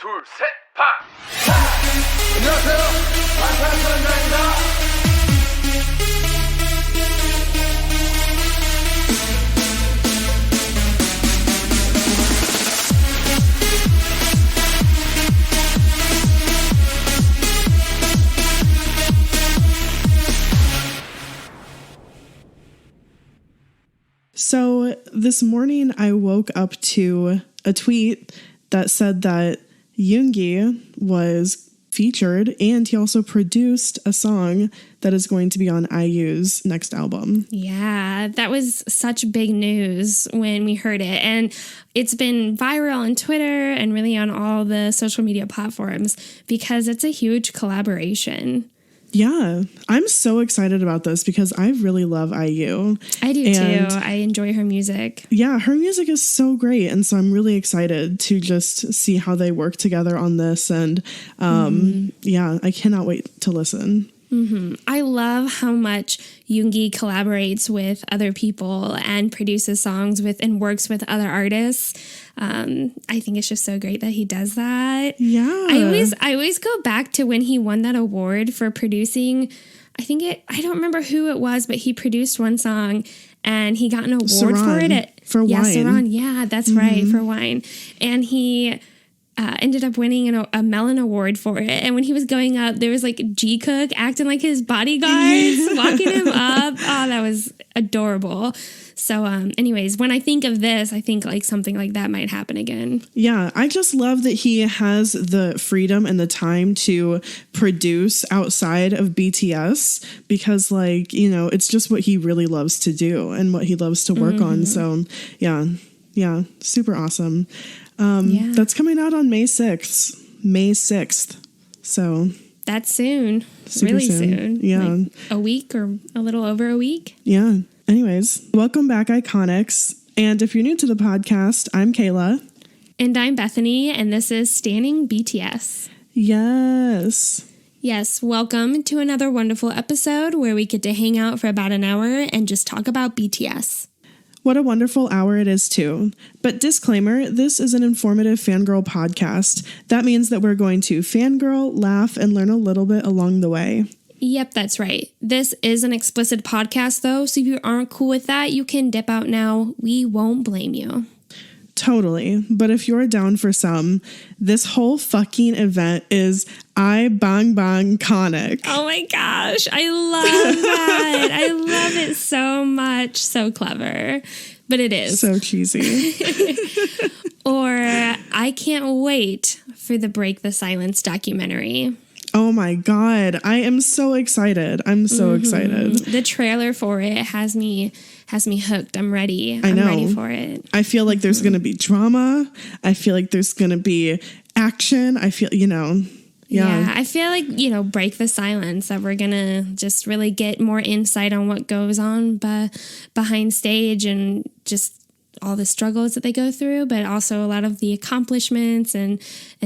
둘, 셋, 파! 안녕하세요. 반갑습니다. So this morning I woke up to a tweet that said that Yoongi was featured and he also produced a song that is going to be on IU's next album. Yeah, that was such big news when we heard it. And it's been viral on Twitter and really on all the social media platforms because it's a huge collaboration. Yeah, I'm so excited about this because I really love IU. I do too. I enjoy her music. Yeah, her music is so great. And so I'm really excited to just see how they work together on this. And yeah, I cannot wait to listen. Mm-hmm. I love how much Yoongi collaborates with other people and produces songs with and works with other artists. I think it's just so great that he does that. Yeah. I always go back to when he won that award for producing. I don't remember who it was, but he produced one song and he got an award for it. For Wine. Saran. Yeah, that's right. For Wine. And he ended up winning a Melon Award for it. And when he was going up, there was like G Cook acting like his bodyguards, walking him up. Oh, that was adorable. So anyways, when I think of this, I think like something like that might happen again. Yeah, I just love that he has the freedom and the time to produce outside of BTS because like, you know, it's just what he really loves to do and what he loves to work on. So yeah, super awesome. That's coming out on May 6th. So that's soon. Super really soon. Yeah. Like a week or a little over a week. Yeah. Anyways, welcome back, Iconics. And if you're new to the podcast, I'm Kayla. And I'm Bethany, and this is Standing BTS. Yes. Yes, welcome to another wonderful episode where we get to hang out for about an hour and just talk about BTS. What a wonderful hour it is, too. But disclaimer, this is an informative fangirl podcast. That means that we're going to fangirl, laugh, and learn a little bit along the way. Yep, that's right. This is an explicit podcast, though, so if you aren't cool with that, you can dip out now. We won't blame you. Totally. But if you're down for some, this whole fucking event is BANGBANG Conic. Oh my gosh, I love that. I love it so much. So clever. But it is. So cheesy. Or I can't wait for the Break the Silence documentary. Oh my God. I am so excited. I'm so excited. The trailer for it has me hooked. I'm ready. I know. I'm ready for it. I feel like there's going to be drama. I feel like there's going to be action. I feel, Yeah, I feel like, break the silence, that we're going to just really get more insight on what goes on behind stage and just all the struggles that they go through, but also a lot of the accomplishments and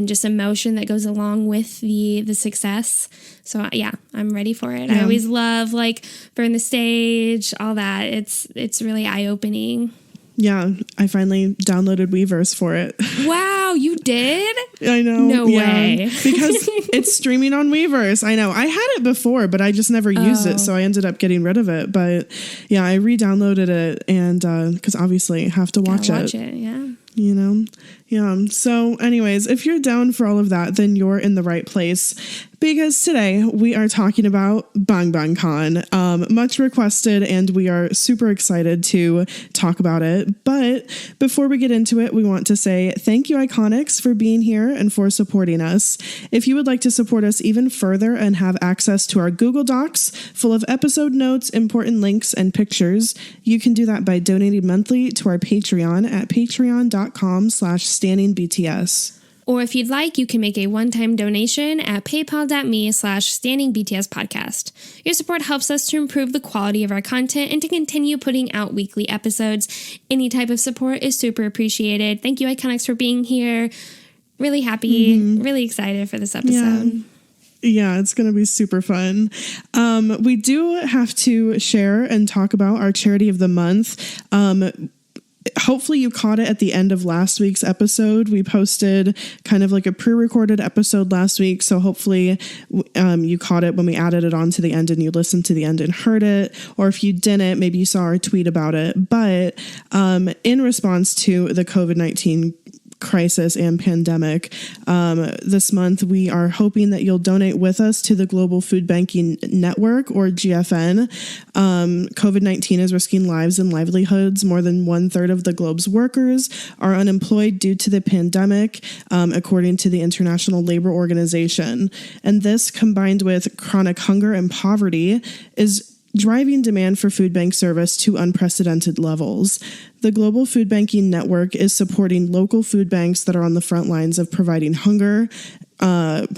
just emotion that goes along with the success. So yeah, I'm ready for it. Yeah. I always love like Burn the Stage, all that. It's really eye-opening. Yeah, I finally downloaded Weverse for it. Wow, you did? I know. No way. Because it's streaming on Weverse. I know. I had it before, but I just never used it, so I ended up getting rid of it. But yeah, I re-downloaded it, and because obviously I have to watch it. Yeah. Yeah. So anyways, if you're down for all of that, then you're in the right place because today we are talking about BANGBANGCON, much requested, and we are super excited to talk about it. But before we get into it, we want to say thank you, Iconics, for being here and for supporting us. If you would like to support us even further and have access to our Google Docs full of episode notes, important links, and pictures, you can do that by donating monthly to our Patreon at patreon.com/standingbts. Or if you'd like, you can make a one-time donation at paypal.me/standingbtspodcast. Your support helps us to improve the quality of our content and to continue putting out weekly episodes. Any type of support is super appreciated. Thank you, Iconics, for being here. Really happy, really excited for this episode. Yeah, it's going to be super fun. We do have to share and talk about our charity of the month. hopefully you caught it at the end of last week's episode. We posted kind of like a pre-recorded episode last week. So hopefully you caught it when we added it on to the end and you listened to the end and heard it. Or if you didn't, maybe you saw our tweet about it. But in response to the COVID-19 crisis and pandemic, this month we are hoping that you'll donate with us to the Global Food Banking Network, or GFN. COVID-19 is risking lives and livelihoods. More than 1/3 of the globe's workers are unemployed due to the pandemic, according to the International Labor Organization. And this, combined with chronic hunger and poverty, is driving demand for food bank service to unprecedented levels. The Global Food Banking Network is supporting local food banks that are on the front lines of providing hunger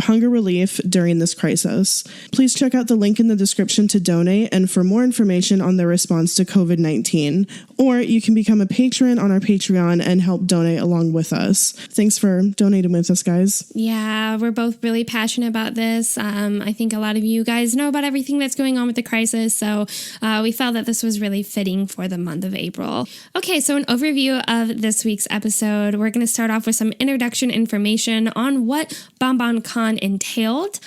relief during this crisis. Please check out the link in the description to donate and for more information on their response to COVID-19. Or you can become a patron on our Patreon and help donate along with us. Thanks for donating with us, guys. Yeah, we're both really passionate about this. I think a lot of you guys know about everything that's going on with the crisis, so we felt that this was really fitting for the month of April. Okay, so an overview of this week's episode. We're going to start off with some introduction information on what BANGBANGCON entailed,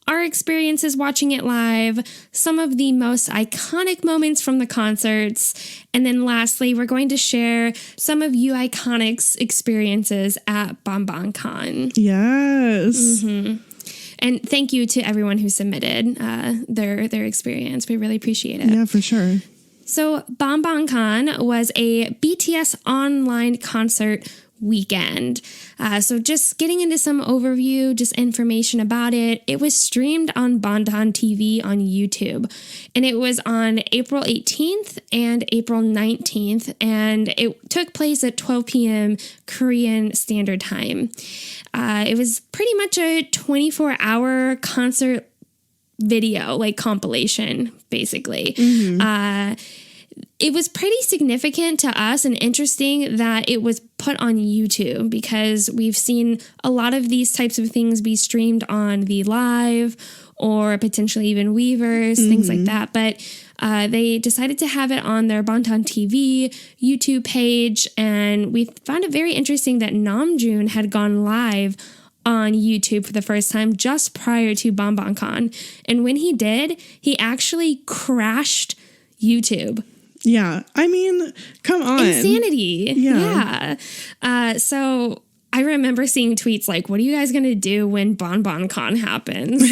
our experiences watching it live, some of the most iconic moments from the concerts, and then lastly, we're going to share some of you Iconic's experiences at BANGBANGCON. Yes. Mm-hmm. And thank you to everyone who submitted their experience. We really appreciate it. Yeah, for sure. So BANGBANGCON was a BTS online concert weekend. So just getting into some overview, just information about it. It was streamed on Bantan TV on YouTube, and it was on April 18th and April 19th, and it took place at 12 p.m. Korean Standard Time. It was pretty much a 24-hour concert video, like compilation, basically. Mm-hmm. It was pretty significant to us and interesting that it was put on YouTube, because we've seen a lot of these types of things be streamed on V Live or potentially even Weverse, things like that. But they decided to have it on their Bantan TV YouTube page, and we found it very interesting that Namjoon had gone live on YouTube for the first time just prior to BANGBANGCON. And when he did, he actually crashed YouTube. Yeah. I mean, come on. Insanity. Yeah. So I remember seeing tweets like, what are you guys going to do when BANGBANGCON happens?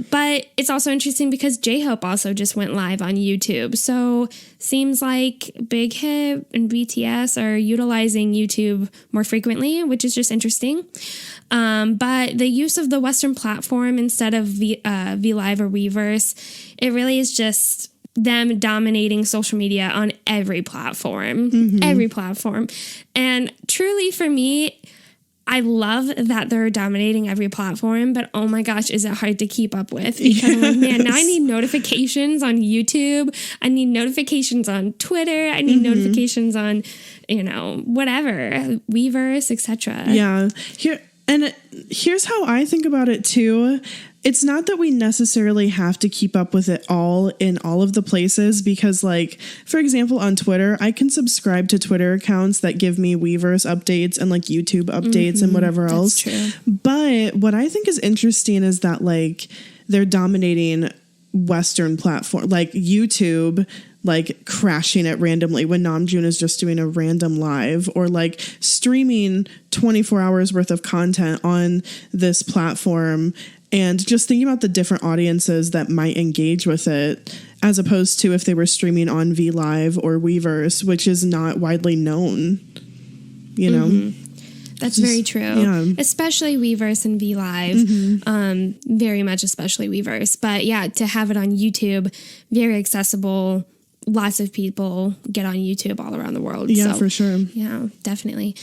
But it's also interesting because J-Hope also just went live on YouTube. So seems like Big Hit and BTS are utilizing YouTube more frequently, which is just interesting. But the use of the Western platform instead of V Live or Weverse, it really is just them dominating social media on every platform, And truly for me, I love that they're dominating every platform, but oh my gosh, is it hard to keep up with? Because I'm like, man, now I need notifications on YouTube. I need notifications on Twitter. I need notifications on, whatever, Weverse, etc. Yeah. Here's how I think about it too. It's not that we necessarily have to keep up with it all in all of the places, because, like, for example, on Twitter, I can subscribe to Twitter accounts that give me Weverse updates and like YouTube updates and whatever else. That's true. But what I think is interesting is that, like, they're dominating Western platform, like YouTube, like crashing it randomly when Namjoon is just doing a random live, or like streaming 24 hours worth of content on this platform. And just thinking about the different audiences that might engage with it, as opposed to if they were streaming on V Live or Weverse, which is not widely known, you know? That's very true. Yeah. Especially Weverse and V Live. Very much especially Weverse. But yeah, to have it on YouTube, very accessible. Lots of people get on YouTube all around the world. Yeah, for sure. Yeah, definitely.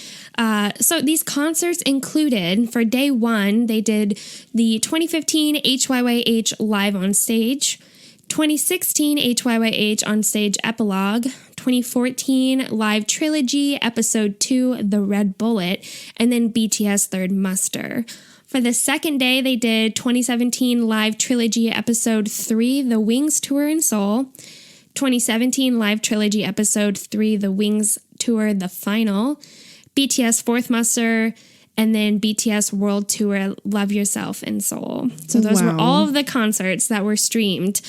So these concerts included, for day one, they did the 2015 HYYH Live on Stage, 2016 HYYH On Stage Epilogue, 2014 Live Trilogy Episode 2, The Red Bullet, and then BTS Third Muster. For the second day, they did 2017 Live Trilogy Episode 3, The Wings Tour in Seoul, 2017 Live Trilogy Episode 3, The Wings Tour, The Final, BTS Fourth Muster, and then BTS World Tour, Love Yourself in Seoul. So those were all of the concerts that were streamed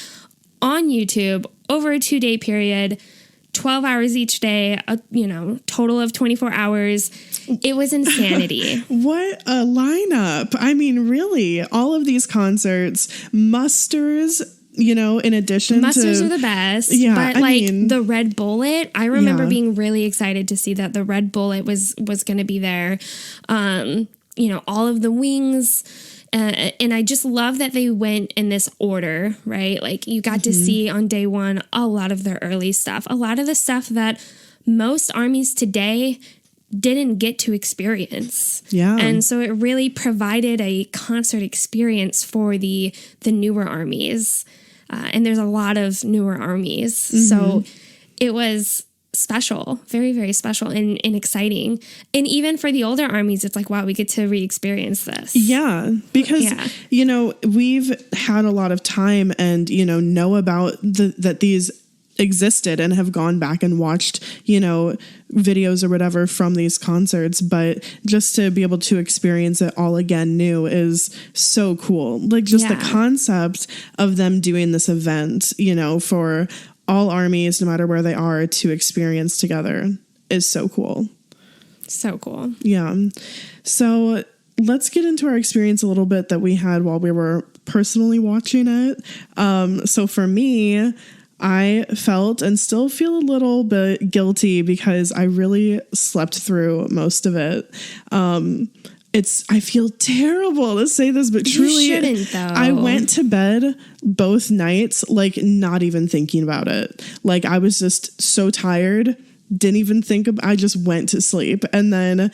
on YouTube over a 2-day period, 12 hours each day, total of 24 hours. It was insanity. What a lineup. I mean, really, all of these concerts, musters, in addition Musters are the best. Yeah, but the Red Bullet, I remember being really excited to see that the Red Bullet was going to be there. All of the Wings. And I just love that they went in this order, right? Like you got to see on day one a lot of their early stuff, a lot of the stuff that most armies today didn't get to experience. Yeah. And so it really provided a concert experience for the newer armies. And there's a lot of newer armies. So it was special, very, very special and exciting. And even for the older armies, it's like, wow, we get to re-experience this. Yeah, because, we've had a lot of time and, know about that these existed and have gone back and watched, videos or whatever from these concerts. But just to be able to experience it all again new is so cool. Like just the concept of them doing this event, for all armies, no matter where they are, to experience together is so cool. So cool. Yeah. So let's get into our experience a little bit that we had while we were personally watching it. So for me, I felt and still feel a little bit guilty because I really slept through most of it. I feel terrible to say this, but truly, you shouldn't, though. I went to bed both nights, not even thinking about it. Like I was just so tired, didn't even I just went to sleep. And then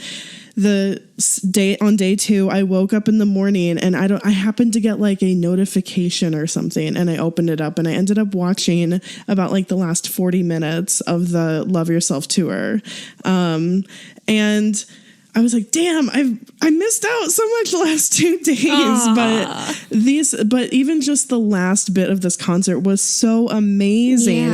on day 2, I woke up in the morning and I happened to get a notification or something, and I opened it up and I ended up watching about the last 40 minutes of the Love Yourself tour. And I was like, damn, I missed out so much the last 2 days. But even just the last bit of this concert was so amazing.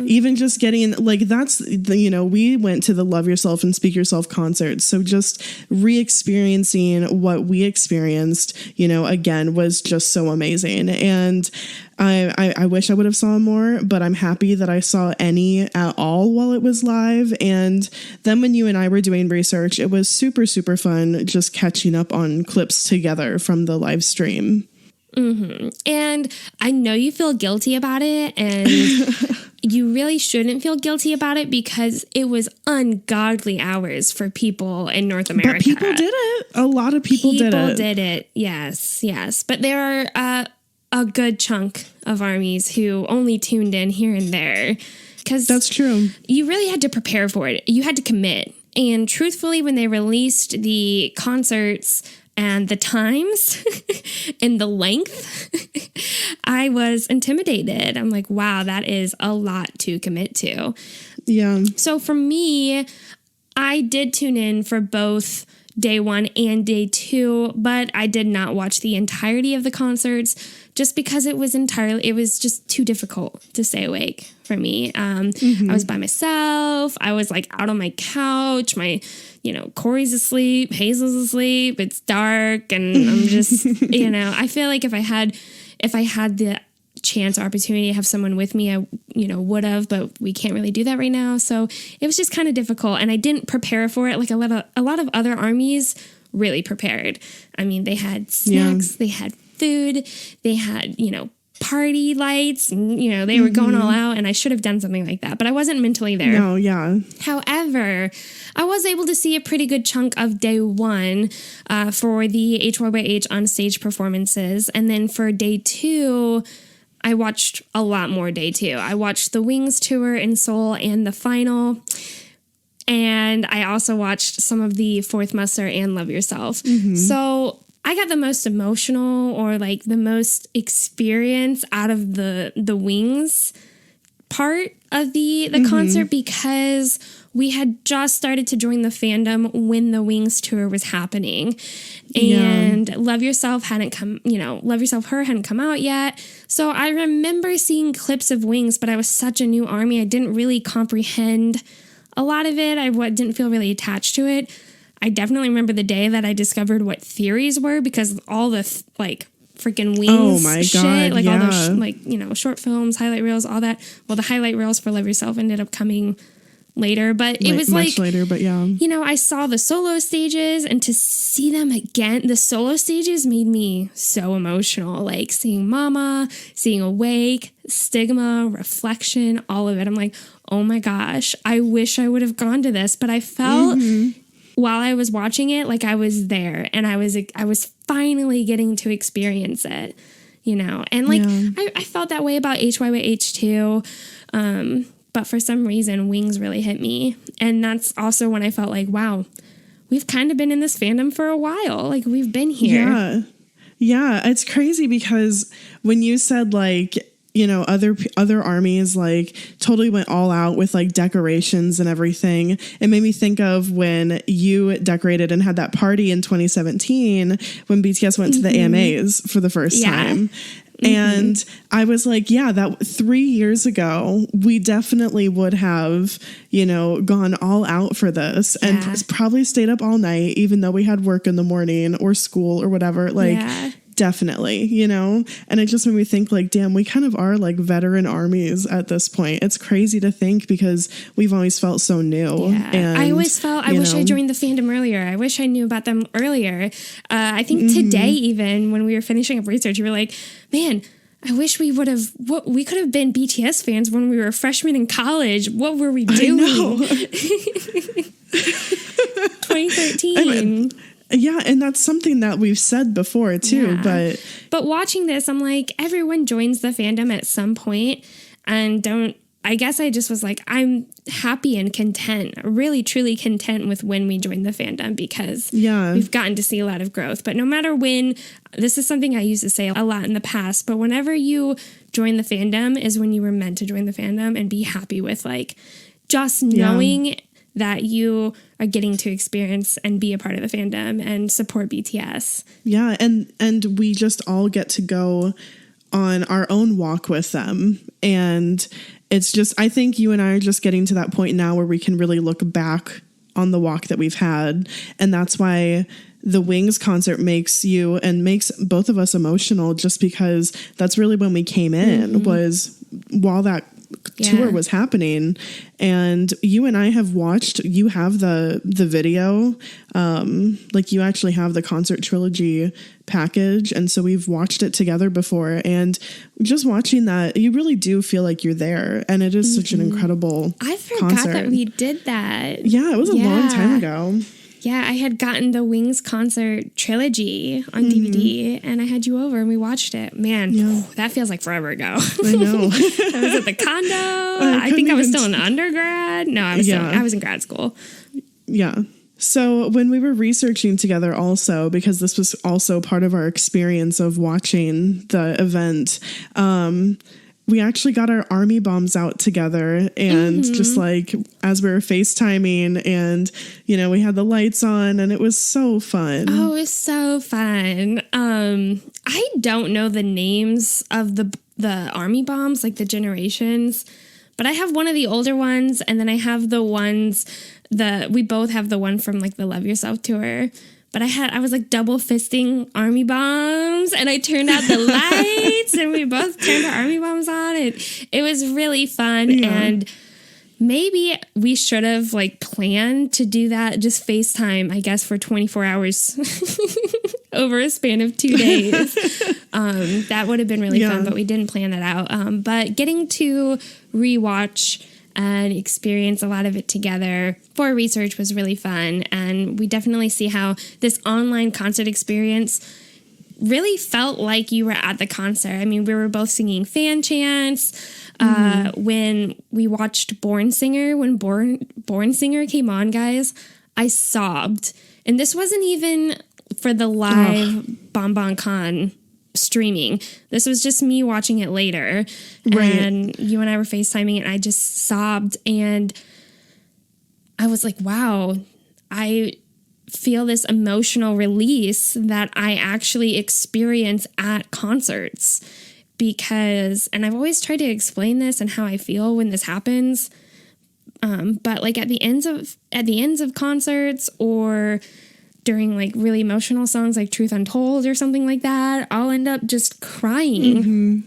Even just getting we went to the Love Yourself and Speak Yourself concerts. So just re-experiencing what we experienced, again, was just so amazing. And I wish I would have saw more, but I'm happy that I saw any at all while it was live. And then when you and I were doing research, it was super, super fun just catching up on clips together from the live stream. And I know you feel guilty about it, and you really shouldn't feel guilty about it because it was ungodly hours for people in North America. But people did it. A lot of people did it. People did it. Yes. But there are a good chunk of armies who only tuned in here and there. Because that's true. You really had to prepare for it. You had to commit. And truthfully, when they released the concerts and the times and the length, I was intimidated. I'm like, wow, that is a lot to commit to. Yeah. So for me, I did tune in for both day 1 and day 2, but I did not watch the entirety of the concerts just because it was just too difficult to stay awake for me. I was by myself. I was out on my couch. Corey's asleep. Hazel's asleep. It's dark. And I'm just, I feel like if I had the chance or opportunity to have someone with me, I, would have, but we can't really do that right now. So it was just kind of difficult. And I didn't prepare for it. Like a lot of other armies really prepared. I mean, they had snacks, they had food, they had, party lights, and, they were going all out, and I should have done something like that, but I wasn't mentally there. No, yeah. However, I was able to see a pretty good chunk of day 1 for the HYYH on stage performances. And then for day 2, I watched a lot more day 2. I watched the Wings tour in Seoul and the final. And I also watched some of the Fourth Muster and Love Yourself. So I got the most emotional or the most experience out of the Wings part of the concert because we had just started to join the fandom when the Wings tour was happening. And Love Yourself hadn't come, Love Yourself Her hadn't come out yet. So I remember seeing clips of Wings, but I was such a new ARMY. I didn't really comprehend a lot of it. I didn't feel really attached to it. I definitely remember the day that I discovered what theories were, because all the freaking Wings shit, like all those short films, highlight reels, all that. Well, the highlight reels for Love Yourself ended up coming later, but it was much later, but yeah. I saw the solo stages, and to see them again, the solo stages made me so emotional. Like seeing Mama, seeing Awake, Stigma, Reflection, all of it. I'm like, oh my gosh, I wish I would have gone to this, but I felt while I was watching it, like I was there, and I was finally getting to experience it, and like I felt that way about HYYH too. But for some reason, Wings really hit me. And that's also when I felt like, wow, we've kind of been in this fandom for a while. Like, we've been here. Yeah. Yeah. It's crazy because when you said, like, other armies, like, totally went all out with, like, decorations and everything, it made me think of when you decorated and had that party in 2017 when BTS went to the AMAs for the first time. And I was like, yeah, that 3 years ago, we definitely would have, gone all out for this and probably stayed up all night, even though we had work in the morning or school or whatever. Like, definitely, and it just made me think, like, damn, we kind of are like veteran armies at this point. It's crazy to think because we've always felt so new. Yeah. And I always felt, I wish I joined the fandom earlier. I wish I knew about them earlier. I think today, even when we were finishing up research, you were like, man, I wish we could have been BTS fans when we were freshmen in college. What were we doing? 2013. Yeah, and that's something that we've said before too, but watching this, I'm like, everyone joins the fandom at some point, and I guess I just was like, I'm happy and content, really truly content with when we joined the fandom, because we've gotten to see a lot of growth. But no matter when, this is something I used to say a lot in the past, but whenever you join the fandom is when you were meant to join the fandom, and be happy with, like, just knowing that you are getting to experience and be a part of the fandom and support BTS. Yeah, and we just all get to go on our own walk with them. And it's just, I think you and I are just getting to that point now where we can really look back on the walk that we've had. And that's why the Wings concert makes you and makes both of us emotional, just because that's really when we came in, was while that tour was happening. And you and I have watched, you have the video, like you actually have the concert trilogy package, and so we've watched it together before, and just watching that, you really do feel like you're there, and it is such an incredible I forgot concert. that we did that. Yeah, it was a long time ago. Yeah, I had gotten the Wings concert trilogy on DVD, and I had you over and we watched it. Man, that feels like forever ago. I know. I was at the condo. I think I was still in undergrad. No, I was in grad school. Yeah. So when we were researching together also, because this was also part of our experience of watching the event, we actually got our army bombs out together, and just like as we were FaceTiming, and we had the lights on, and it was so fun. Oh, it was so fun. I don't know the names of the army bombs, like the generations, but I have one of the older ones, and then I have the ones we both have the one from like the Love Yourself tour. But I was like double fisting army bombs, and I turned out the lights, and we both turned our army bombs on. It was really fun. And maybe we should have like planned to do that, just FaceTime, I guess, for 24 hours over a span of 2 days. That would have been really fun, but we didn't plan that out. But getting to rewatch and experience a lot of it together for research was really fun. And we definitely see how this online concert experience really felt like you were at the concert. I mean, we were both singing fan chants. When we watched Born Singer, when Born Singer came on, guys, I sobbed. And this wasn't even for the live BANGBANGCON streaming. This was just me watching it later. Right. And you and I were FaceTiming, and I just sobbed. And I was like, wow, I feel this emotional release that I actually experience at concerts. Because, and I've always tried to explain this and how I feel when this happens. But like at the ends of concerts, or during like really emotional songs like Truth Untold or something like that, I'll end up just crying.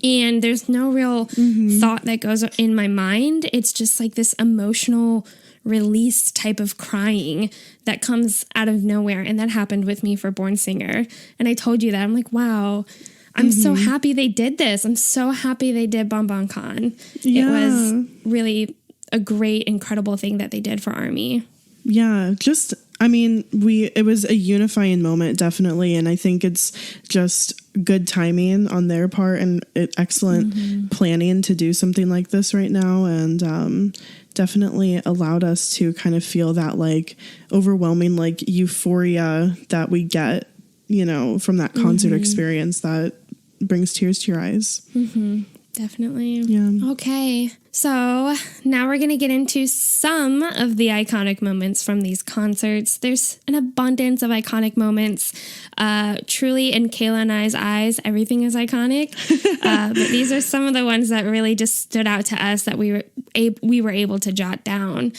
And there's no real thought that goes in my mind. It's just like this emotional release type of crying that comes out of nowhere. And that happened with me for Born Singer. And I told you that. I'm like, wow, I'm so happy they did this. I'm so happy they did BANGBANGCON. Yeah. It was really a great, incredible thing that they did for ARMY. Yeah, just, I mean, it was a unifying moment, definitely. And I think it's just good timing on their part and excellent planning to do something like this right now. And definitely allowed us to kind of feel that like overwhelming, like euphoria that we get, you know, from that concert experience that brings tears to your eyes. Definitely. Yeah. Okay. So now we're going to get into some of the iconic moments from these concerts. There's an abundance of iconic moments. Truly, in Kayla and I's eyes, everything is iconic. But these are some of the ones that really just stood out to us that we were able to jot down.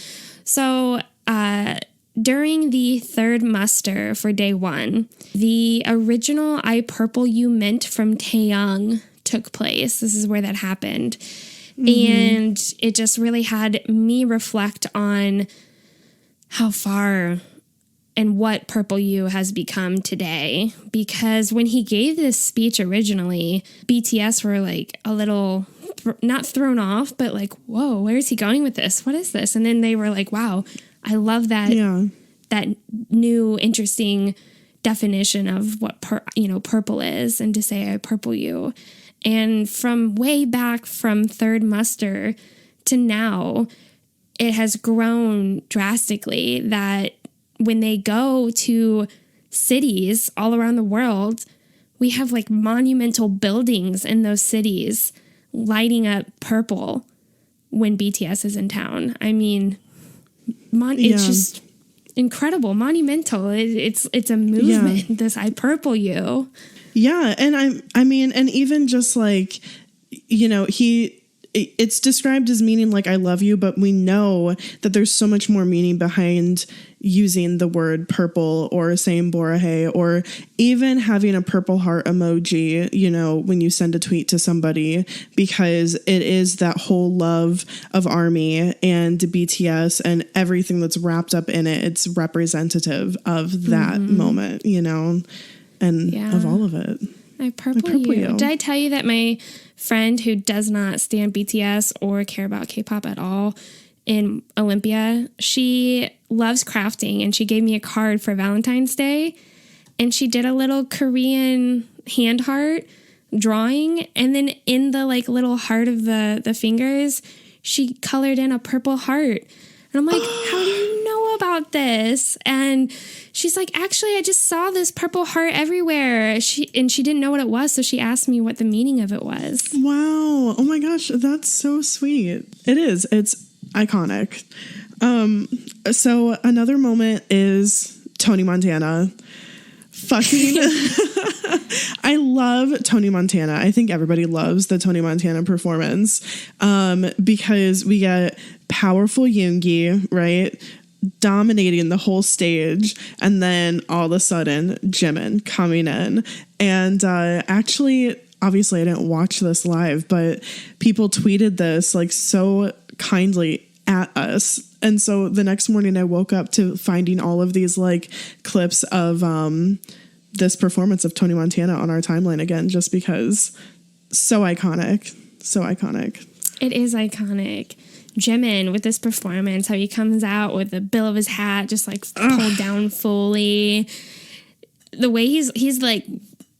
So during the third muster for day one, the original I Purple You Mint from Taeyang took place. This is where that happened. And it just really had me reflect on how far and what Purple You has become today. Because when he gave this speech originally, BTS were like a little, not thrown off, but like, whoa, where is he going with this? What is this? And then they were like, wow, I love that, that new interesting definition of what, purple is, and to say I purple you. And from way back from third muster to now, it has grown drastically that when they go to cities all around the world, we have like monumental buildings in those cities lighting up purple when BTS is in town. I mean, it's just incredible, monumental. It's a movement, this I Purple You. Yeah. And I mean, and even just like, you know, it's described as meaning like I love you, but we know that there's so much more meaning behind using the word purple or saying borahae, or even having a purple heart emoji, you know, when you send a tweet to somebody, because it is that whole love of ARMY and BTS and everything that's wrapped up in it. It's representative of that moment, you know, and of all of it. I purple you. Did I tell you that my friend who does not stand BTS or care about K-pop at all in Olympia, she loves crafting, and she gave me a card for Valentine's Day, and she did a little Korean hand heart drawing, and then in the like little heart of the fingers, she colored in a purple heart. And I'm like, how do you know about this? And she's like, actually, I just saw this purple heart everywhere. She didn't know what it was, so she asked me what the meaning of it was. Wow. Oh my gosh, that's so sweet. It is. It's iconic. So another moment is Tony Montana. Fucking I love Tony Montana. I think everybody loves the Tony Montana performance, because we get powerful Yoongi, right, dominating the whole stage, and then all of a sudden Jimin coming in. And actually, obviously I didn't watch this live, but people tweeted this like so kindly at us. And so the next morning I woke up to finding all of these like clips of this performance of Tony Montana on our timeline again, just because so iconic. So iconic. It is iconic. Jimin with this performance, how he comes out with the bill of his hat just like pulled down fully. The way he's like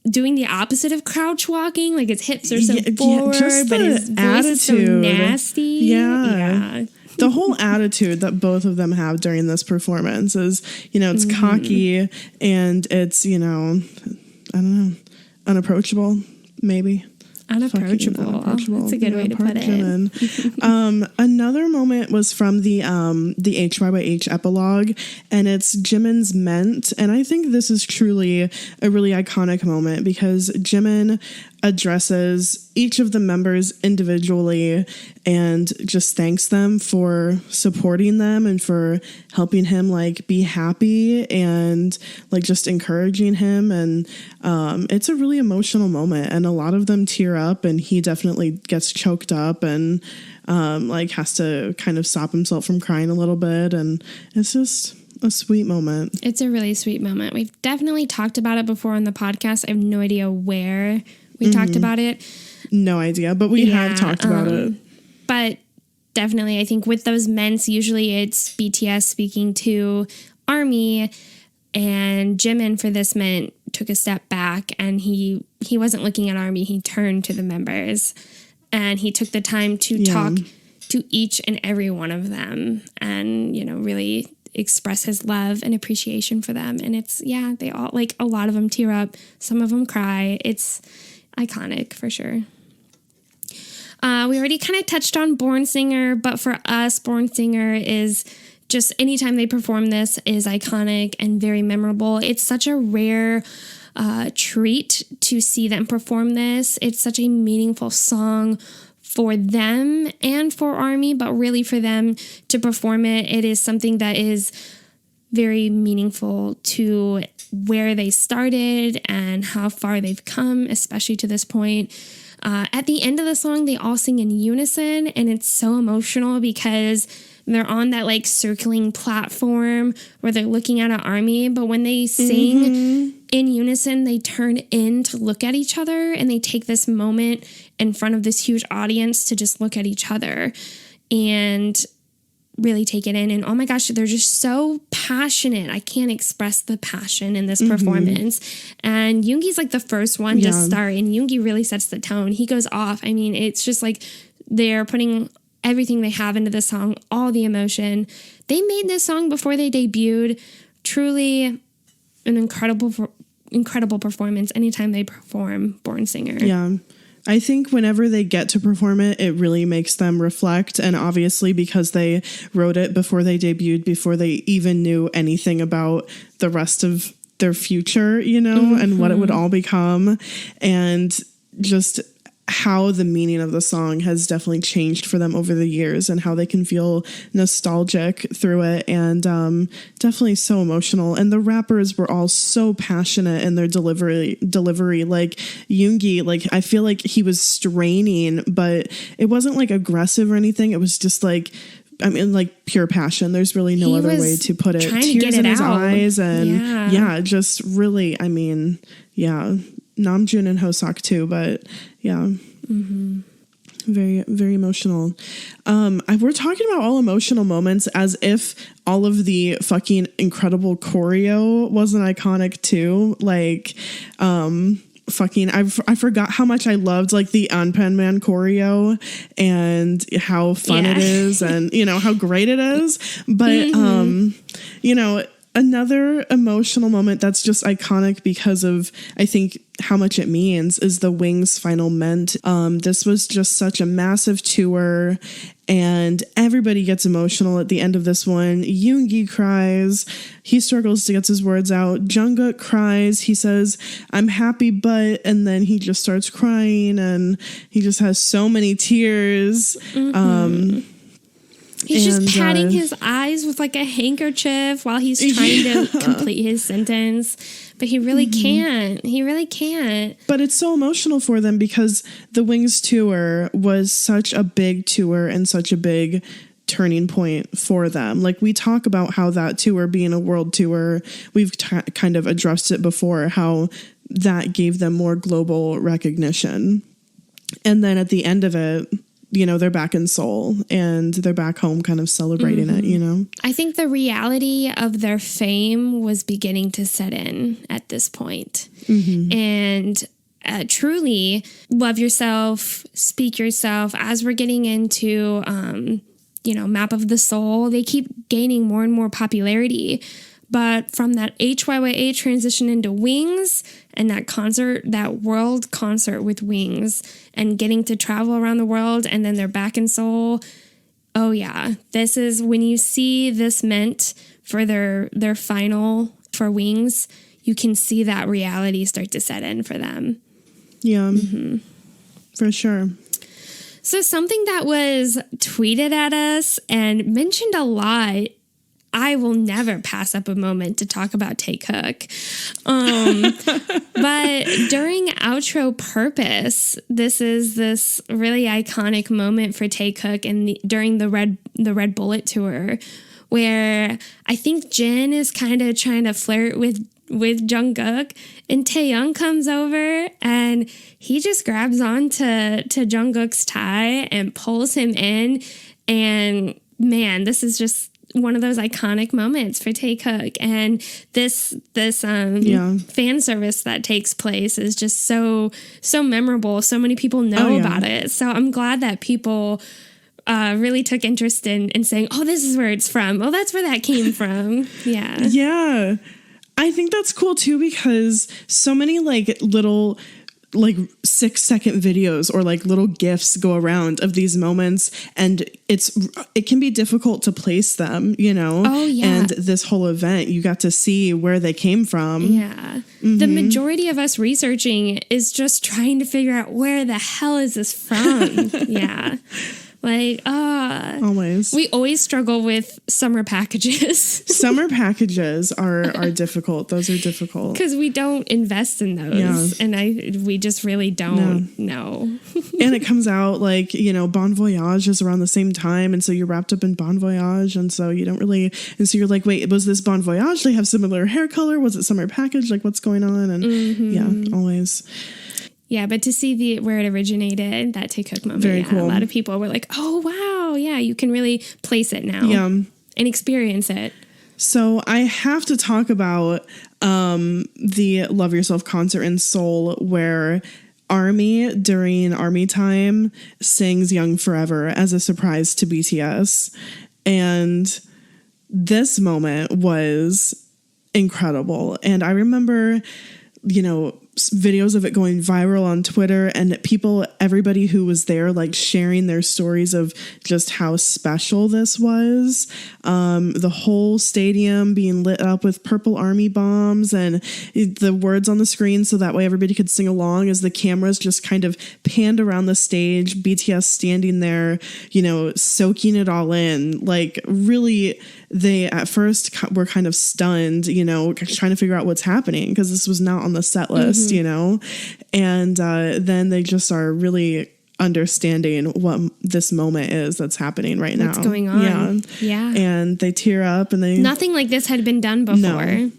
doing the opposite of crouch walking, like his hips are so forward, but his voice is so nasty. Yeah. The whole attitude that both of them have during this performance is, you know, it's cocky and it's, you know, I don't know, unapproachable, maybe. Unapproachable. That's a good way to put it. Jimin. Another moment was from the HYYH epilogue, and it's Jimin's Ment. And I think this is truly a really iconic moment because Jimin addresses each of the members individually and just thanks them for supporting them and for helping him like be happy and like just encouraging him. And it's a really emotional moment, and a lot of them tear up, and he definitely gets choked up and like has to kind of stop himself from crying a little bit. And it's just a sweet moment. It's a really sweet moment. We've definitely talked about it before on the podcast. I have no idea where we talked about it. No idea, but we have talked about it. But definitely, I think with those Ments, usually it's BTS speaking to ARMY, and Jimin for this Ment took a step back, and he wasn't looking at ARMY. He turned to the members, and he took the time to talk to each and every one of them, and really express his love and appreciation for them. And it's they all, like, a lot of them tear up, some of them cry. It's iconic for sure. We already kind of touched on Born Singer, but for us, Born Singer is just, anytime they perform this, is iconic and very memorable. It's such a rare treat to see them perform this. It's such a meaningful song for them and for ARMY, but really for them to perform it. It is something that is very meaningful to where they started and how far they've come, especially to this point. At the end of the song, they all sing in unison, and it's so emotional because they're on that like circling platform where they're looking at an ARMY, but when they sing in unison, they turn in to look at each other, and they take this moment in front of this huge audience to just look at each other and really take it in. And oh my gosh, they're just so passionate. I can't express the passion in this performance. And Yoongi's like the first one to start, and Yoongi really sets the tone. He goes off. I mean, it's just like they're putting everything they have into the song, all the emotion. They made this song before they debuted. Truly an incredible performance anytime they perform Born Singer. Yeah. I think whenever they get to perform it, it really makes them reflect. And obviously because they wrote it before they debuted, before they even knew anything about the rest of their future, and what it would all become. And just how the meaning of the song has definitely changed for them over the years, and how they can feel nostalgic through it, and definitely so emotional. And the rappers were all so passionate in their delivery. Like Yoongi, like I feel like he was straining, but it wasn't like aggressive or anything. It was just like, I mean, like pure passion. There's really no other way to put it. Tears in his eyes, and just really, I mean, Namjoon and Hoseok too, but very, very emotional. We're talking about all emotional moments as if all of the fucking incredible choreo wasn't iconic too. Like, I forgot how much I loved like the Anpanman choreo and how fun it is, and how great it is. But another emotional moment that's just iconic because of, I think, how much it means is the Wings final Ment. This was just such a massive tour, and everybody gets emotional at the end of this one. Yoongi cries. He struggles to get his words out. Jungkook cries. He says, "I'm happy, but," and then he just starts crying, and he just has so many tears. He's just patting his eyes with like a handkerchief while he's trying to complete his sentence. But he really can't. He really can't. But it's so emotional for them because the Wings tour was such a big tour and such a big turning point for them. Like, we talk about how that tour being a world tour, we've kind of addressed it before, how that gave them more global recognition. And then at the end of it, they're back in Seoul and they're back home kind of celebrating it, I think the reality of their fame was beginning to set in at this point. And truly love yourself, speak yourself. As we're getting into, Map of the Soul, they keep gaining more and more popularity. But from that HYYA transition into Wings and that concert, that world concert with Wings and getting to travel around the world, and then they're back in Seoul. Oh yeah, this is when you see this meant for their final for Wings, you can see that reality start to set in for them. Yeah, for sure. So something that was tweeted at us and mentioned a lot, I will never pass up a moment to talk about Taekook. But during outro Purpose, this is this really iconic moment for Taekook and during the Red Bullet tour, where I think Jin is kind of trying to flirt with Jungkook, and Taeyoung comes over and he just grabs onto Jungkook's tie and pulls him in. And man, this is just one of those iconic moments for Taekook, and this fan service that takes place is just so memorable. So many people know about it. So I'm glad that people really took interest in saying, oh, this is where it's from. Oh, that's where that came from. Yeah. Yeah. I think that's cool too, because so many little 6-second videos or little GIFs go around of these moments, and it can be difficult to place them, Oh, yeah. And this whole event, you got to see where they came from. Yeah. The majority of us researching is just trying to figure out where the hell is this from. Yeah. Always. We always struggle with summer packages. Summer packages are difficult. Those are difficult. Because we don't invest in those. Yeah. And we just really don't know. And it comes out Bon Voyage is around the same time. And so you're wrapped up in Bon Voyage. And so you don't really, and so you're like, wait, was this Bon Voyage? They have similar hair color. Was it summer package? What's going on? And yeah, always. Yeah, but to see where it originated, that Taekook moment, very cool. A lot of people were like, oh, wow, yeah, you can really place it now and experience it. So I have to talk about the Love Yourself concert in Seoul, where ARMY, during ARMY time, sings Young Forever as a surprise to BTS. And this moment was incredible. And I remember, videos of it going viral on Twitter, and everybody who was there, sharing their stories of just how special this was. The whole stadium being lit up with purple ARMY bombs and the words on the screen, so that way everybody could sing along as the cameras just kind of panned around the stage. BTS standing there, soaking it all in. Really, they at first were kind of stunned, trying to figure out what's happening, because this was not on the set list. And then they just are really understanding what this moment is that's happening right now. What's going on. Yeah. And they tear up, and nothing like this had been done before.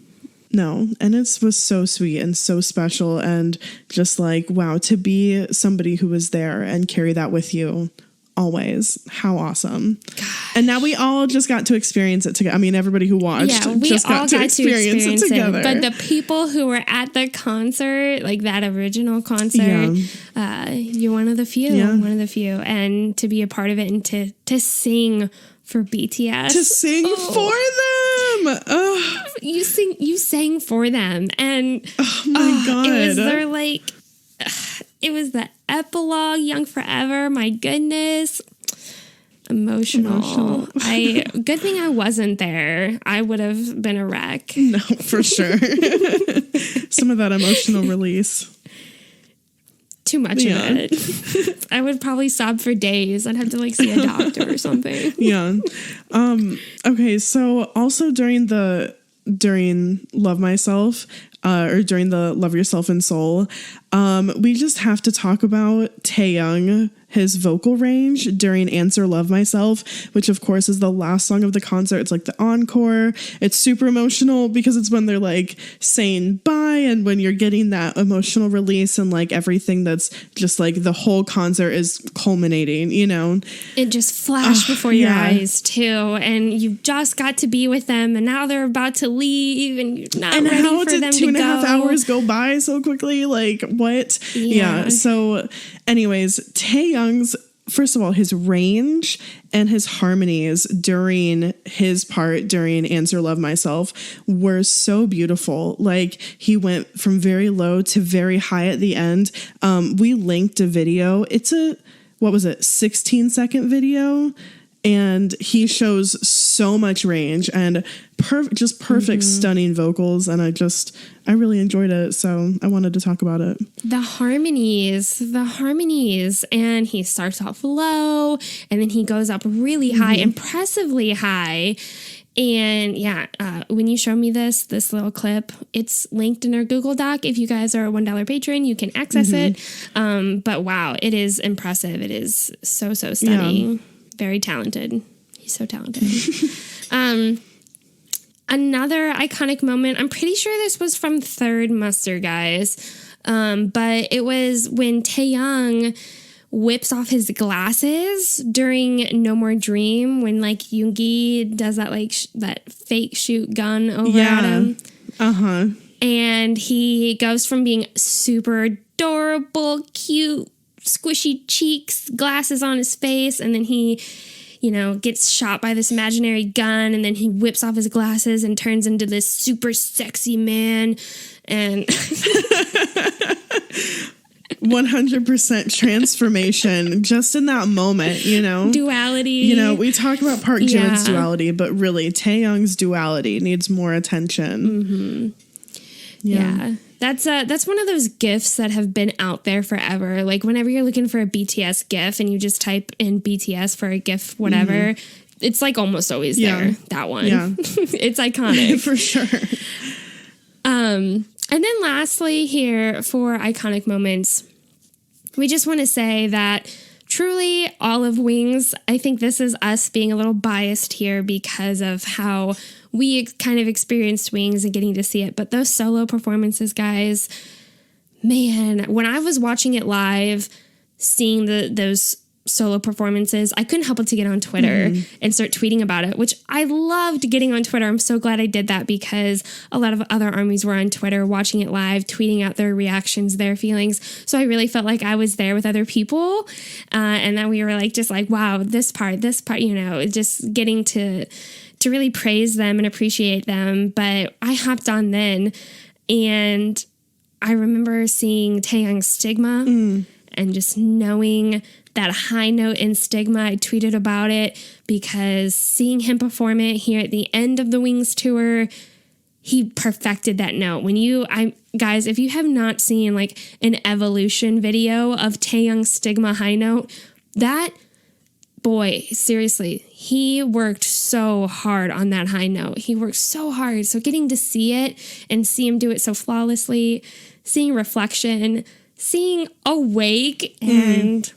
No. And it was so sweet and so special, and just wow, to be somebody who was there and carry that with you always. How awesome. Gosh. And now we all just got to experience it together. I mean, everybody who watched just got to experience it together. But the people who were at the concert, that original concert, you're one of the few. Yeah. One of the few. And to be a part of it and to sing for BTS. To sing for them. Oh. You sang for them. And oh my God. It was their it was the epilogue, Young Forever. My goodness. Emotional. Good thing I wasn't there. I would have been a wreck. No, for sure. Some of that emotional release. Too much of it. I would probably sob for days. I'd have to see a doctor or something. Yeah. Okay, so also during Love Myself, or during the Love Yourself in Seoul, we just have to talk about Taeyoung, his vocal range during Answer Love Myself, which of course is the last song of the concert. It's the encore. It's super emotional because it's when they're saying bye, and when you're getting that emotional release, and everything that's just the whole concert is culminating, It just flashed before your eyes too, and you just got to be with them, and now they're about to leave, and you're not ready for them to go. And how did 2.5 hours go by so quickly? What? Yeah. So anyways, Taeyoung's first of all, his range and his harmonies during his part during Answer Love Myself were so beautiful. Like, he went from very low to very high at the end. We linked a video. It's a, 16-second video. And he shows so much range and just perfect, stunning vocals. And I really enjoyed it. So I wanted to talk about it. The harmonies. And he starts off low and then he goes up really high, impressively high. And when you show me this little clip, it's linked in our Google Doc. If you guys are a $1 patron, you can access it. But wow, it is impressive. It is so stunning. Yeah. Very talented. He's so talented. Another iconic moment. I'm pretty sure this was from Third Muster, guys. But it was when Taeyang whips off his glasses during No More Dream, when like Yoongi does that that fake shoot gun over at him. And he goes from being super adorable, cute, squishy cheeks, glasses on his face, and then he, gets shot by this imaginary gun, and then he whips off his glasses and turns into this super sexy man. And 100% transformation just in that moment, Duality. We talk about Park Jimin's duality, but really Taeyang's duality needs more attention. Yeah. That's one of those GIFs that have been out there forever. Like, whenever you're looking for a BTS GIF and you just type in BTS for a GIF, whatever, it's like almost always there. That one. Yeah. It's iconic. For sure. And then lastly here for iconic moments, we just want to say that truly all of Wings, I think this is us being a little biased here because of how we kind of experienced Wings and getting to see it. But those solo performances, guys, man, when I was watching it live, seeing those solo performances, I couldn't help but to get on Twitter and start tweeting about it, which I loved getting on Twitter. I'm so glad I did that because a lot of other armies were on Twitter watching it live, tweeting out their reactions, their feelings. So I really felt like I was there with other people. And then we were just wow, this part, just getting to really praise them and appreciate them. But I hopped on then and I remember seeing Taeyang's Stigma and just knowing that high note in Stigma. I tweeted about it because seeing him perform it here at the end of the Wings tour, he perfected that note. Guys, if you have not seen an evolution video of Taeyang's Stigma high note, that boy, seriously, he worked so hard on that high note. He worked so hard. So getting to see it and see him do it so flawlessly, seeing Reflection, seeing Awake and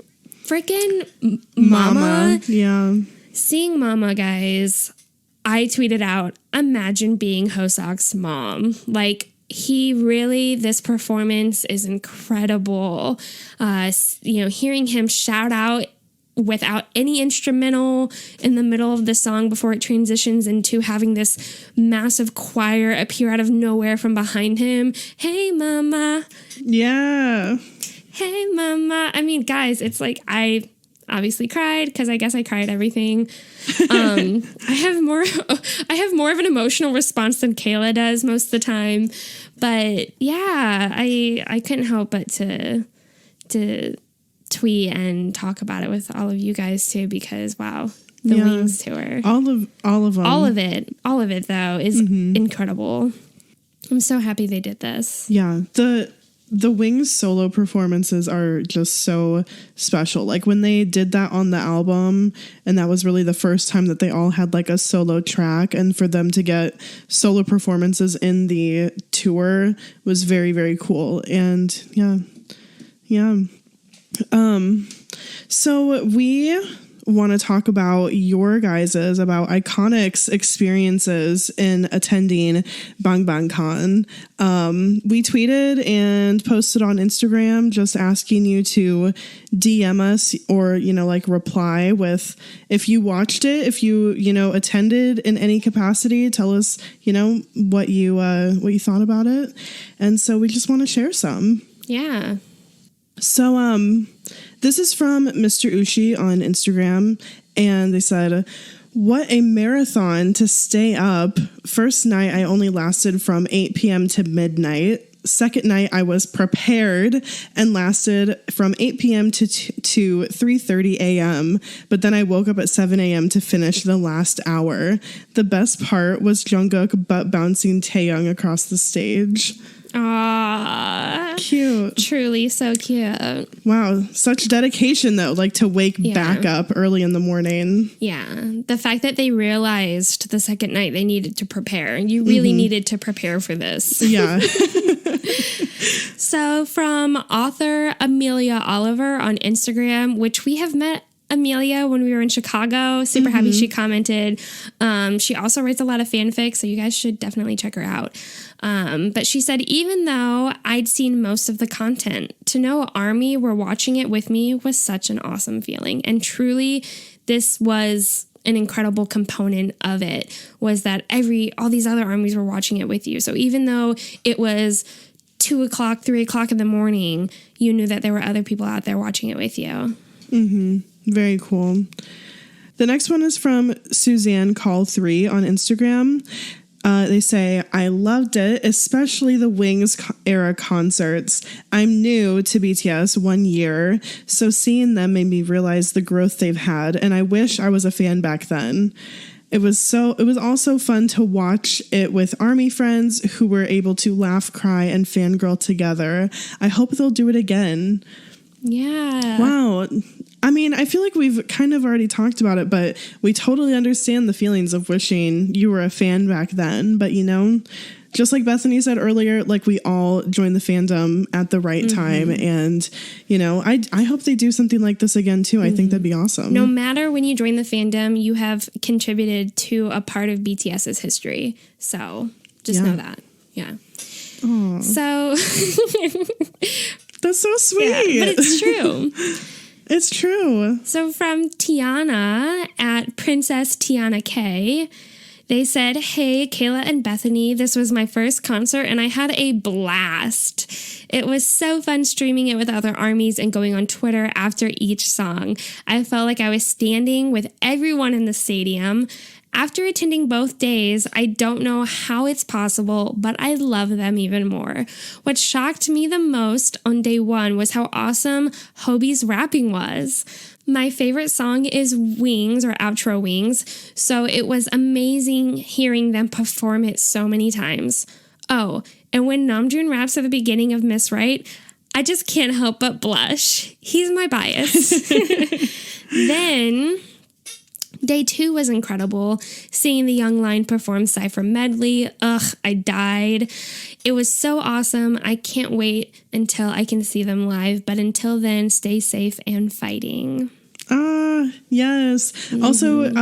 freaking Mama. Yeah. Seeing Mama, guys, I tweeted out, imagine being Hosok's mom. This performance is incredible. Hearing him shout out without any instrumental in the middle of the song before it transitions into having this massive choir appear out of nowhere from behind him. Hey, Mama. Yeah. Hey, Mama. I mean, guys, it's I obviously cried because I guess I cried everything. I have more of an emotional response than Kayla does most of the time. But yeah, I couldn't help but to tweet and talk about it with all of you guys too, because wow, the Wings tour. All of them. All of it though is incredible. I'm so happy they did this. Yeah. The Wings solo performances are just so special. When they did that on the album, and that was really the first time that they all had a solo track, and for them to get solo performances in the tour was very, very cool. And yeah. So we want to talk about your guys's, about Iconic's experiences in attending BANGBANGCON. We tweeted and posted on Instagram just asking you to DM us or, reply with if you watched it, if you, attended in any capacity, tell us, what you thought about it. And so we just want to share some. Yeah. So, this is from Mr. Ushi on Instagram, and they said, what a marathon to stay up. First night, I only lasted from 8 p.m. to midnight. Second night, I was prepared and lasted from 8 p.m. to 3:30 a.m. But then I woke up at 7 a.m. to finish the last hour. The best part was Jungkook butt bouncing Taehyung across the stage. Aww. Cute. Truly so cute. Wow. Such dedication, though, like to wake back up early in the morning. Yeah. The fact that they realized the second night they needed to prepare. You really needed to prepare for this. Yeah. So from author Amelia Oliver on Instagram, which we have met Amelia when we were in Chicago. Super happy she commented. She also writes a lot of fanfic, so you guys should definitely check her out. But she said, even though I'd seen most of the content, to know ARMY were watching it with me was such an awesome feeling. And truly, this was an incredible component of it, was that all these other ARMYs were watching it with you. So even though it was 2 o'clock, 3 o'clock in the morning, you knew that there were other people out there watching it with you. Very cool. The next one is from Suzanne Call3 on Instagram. They say, I loved it, especially the Wings era concerts. I'm new to BTS 1 year, so seeing them made me realize the growth they've had, and I wish I was a fan back then. It was also fun to watch it with ARMY friends who were able to laugh, cry, and fangirl together. I hope they'll do it again. Yeah. Wow. I mean, I feel like we've kind of already talked about it, but we totally understand the feelings of wishing you were a fan back then. But, just like Bethany said earlier, like we all joined the fandom at the right time. And, I hope they do something like this again, too. I think that'd be awesome. No matter when you join the fandom, you have contributed to a part of BTS's history. So just know that. Yeah. Aww. So that's so sweet. Yeah, but it's true. It's true. So from Tiana at Princess Tiana K, they said, hey, Kayla and Bethany, this was my first concert and I had a blast. It was so fun streaming it with other ARMYs and going on Twitter after each song. I felt like I was standing with everyone in the stadium. After attending both days, I don't know how it's possible, but I love them even more. What shocked me the most on day one was how awesome Hobie's rapping was. My favorite song is Wings, or Outro Wings, so it was amazing hearing them perform it so many times. Oh, and when Namjoon raps at the beginning of Miss Right, I just can't help but blush. He's my bias. Then day 2 was incredible. Seeing the Young Line perform Cypher Medley, I died. It was so awesome. I can't wait until I can see them live. But until then, stay safe and fighting. Yes. Also,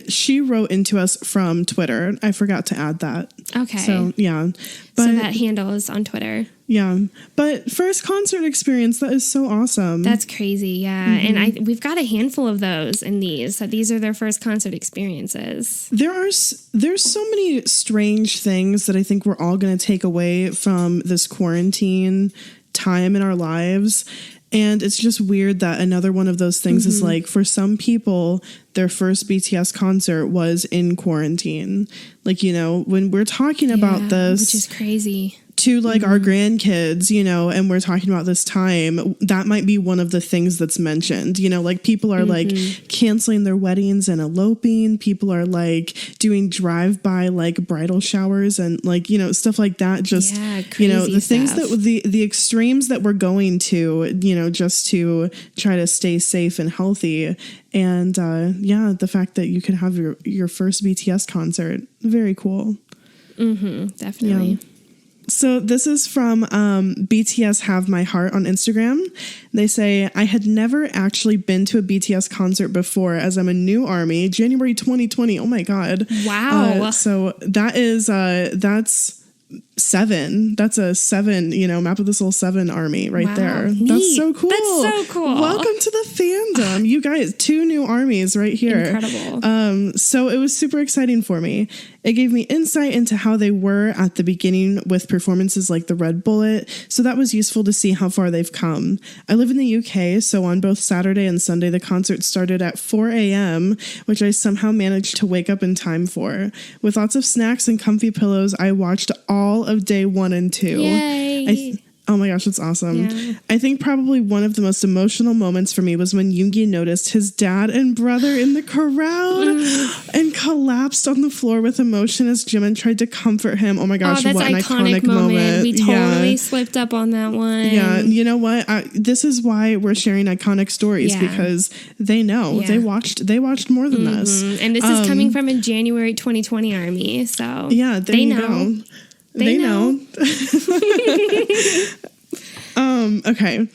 she wrote into us from Twitter. I forgot to add that. Okay. So, yeah. So that handle is on Twitter. Yeah. But first concert experience, that is so awesome. That's crazy, yeah. And we've got a handful of those in these. So these are their first concert experiences. There's so many strange things that I think we're all going to take away from this quarantine time in our lives. And it's just weird that another one of those things is like, for some people, their first BTS concert was in quarantine. Like, when we're talking about this, which is crazy, to like our grandkids, and we're talking about this time, that might be one of the things that's mentioned. Like people are like canceling their weddings and eloping. People are like doing drive-by like bridal showers and like, stuff like that. Just, the things that the extremes that we're going to, just to try to stay safe and healthy. And the fact that you can have your first BTS concert. Very cool. Definitely. Yeah. So this is from BTS Have My Heart on Instagram. They say, I had never actually been to a BTS concert before as I'm a new ARMY, January 2020. Oh my God. Wow. So that is, that's 7. That's a 7, Map of the Soul 7 army right there. Neat. That's so cool. That's so cool. Welcome to the fandom. You guys, 2 new armies right here. Incredible. So it was super exciting for me. It gave me insight into how they were at the beginning with performances like the Red Bullet. So that was useful to see how far they've come. I live in the UK, so on both Saturday and Sunday, the concert started at 4 a.m., which I somehow managed to wake up in time for. With lots of snacks and comfy pillows, I watched all of day 1 and 2. Yay. Oh my gosh, that's awesome. Yeah. I think probably one of the most emotional moments for me was when Yoongi noticed his dad and brother in the crowd and collapsed on the floor with emotion as Jimin tried to comfort him. Oh my gosh, that's what an iconic moment. We totally slipped up on that one. Yeah, you know what? This is why we're sharing iconic stories, because they know. Yeah. They watched more than this. And this is coming from a January 2020 army, so yeah, there you go. They know. Okay.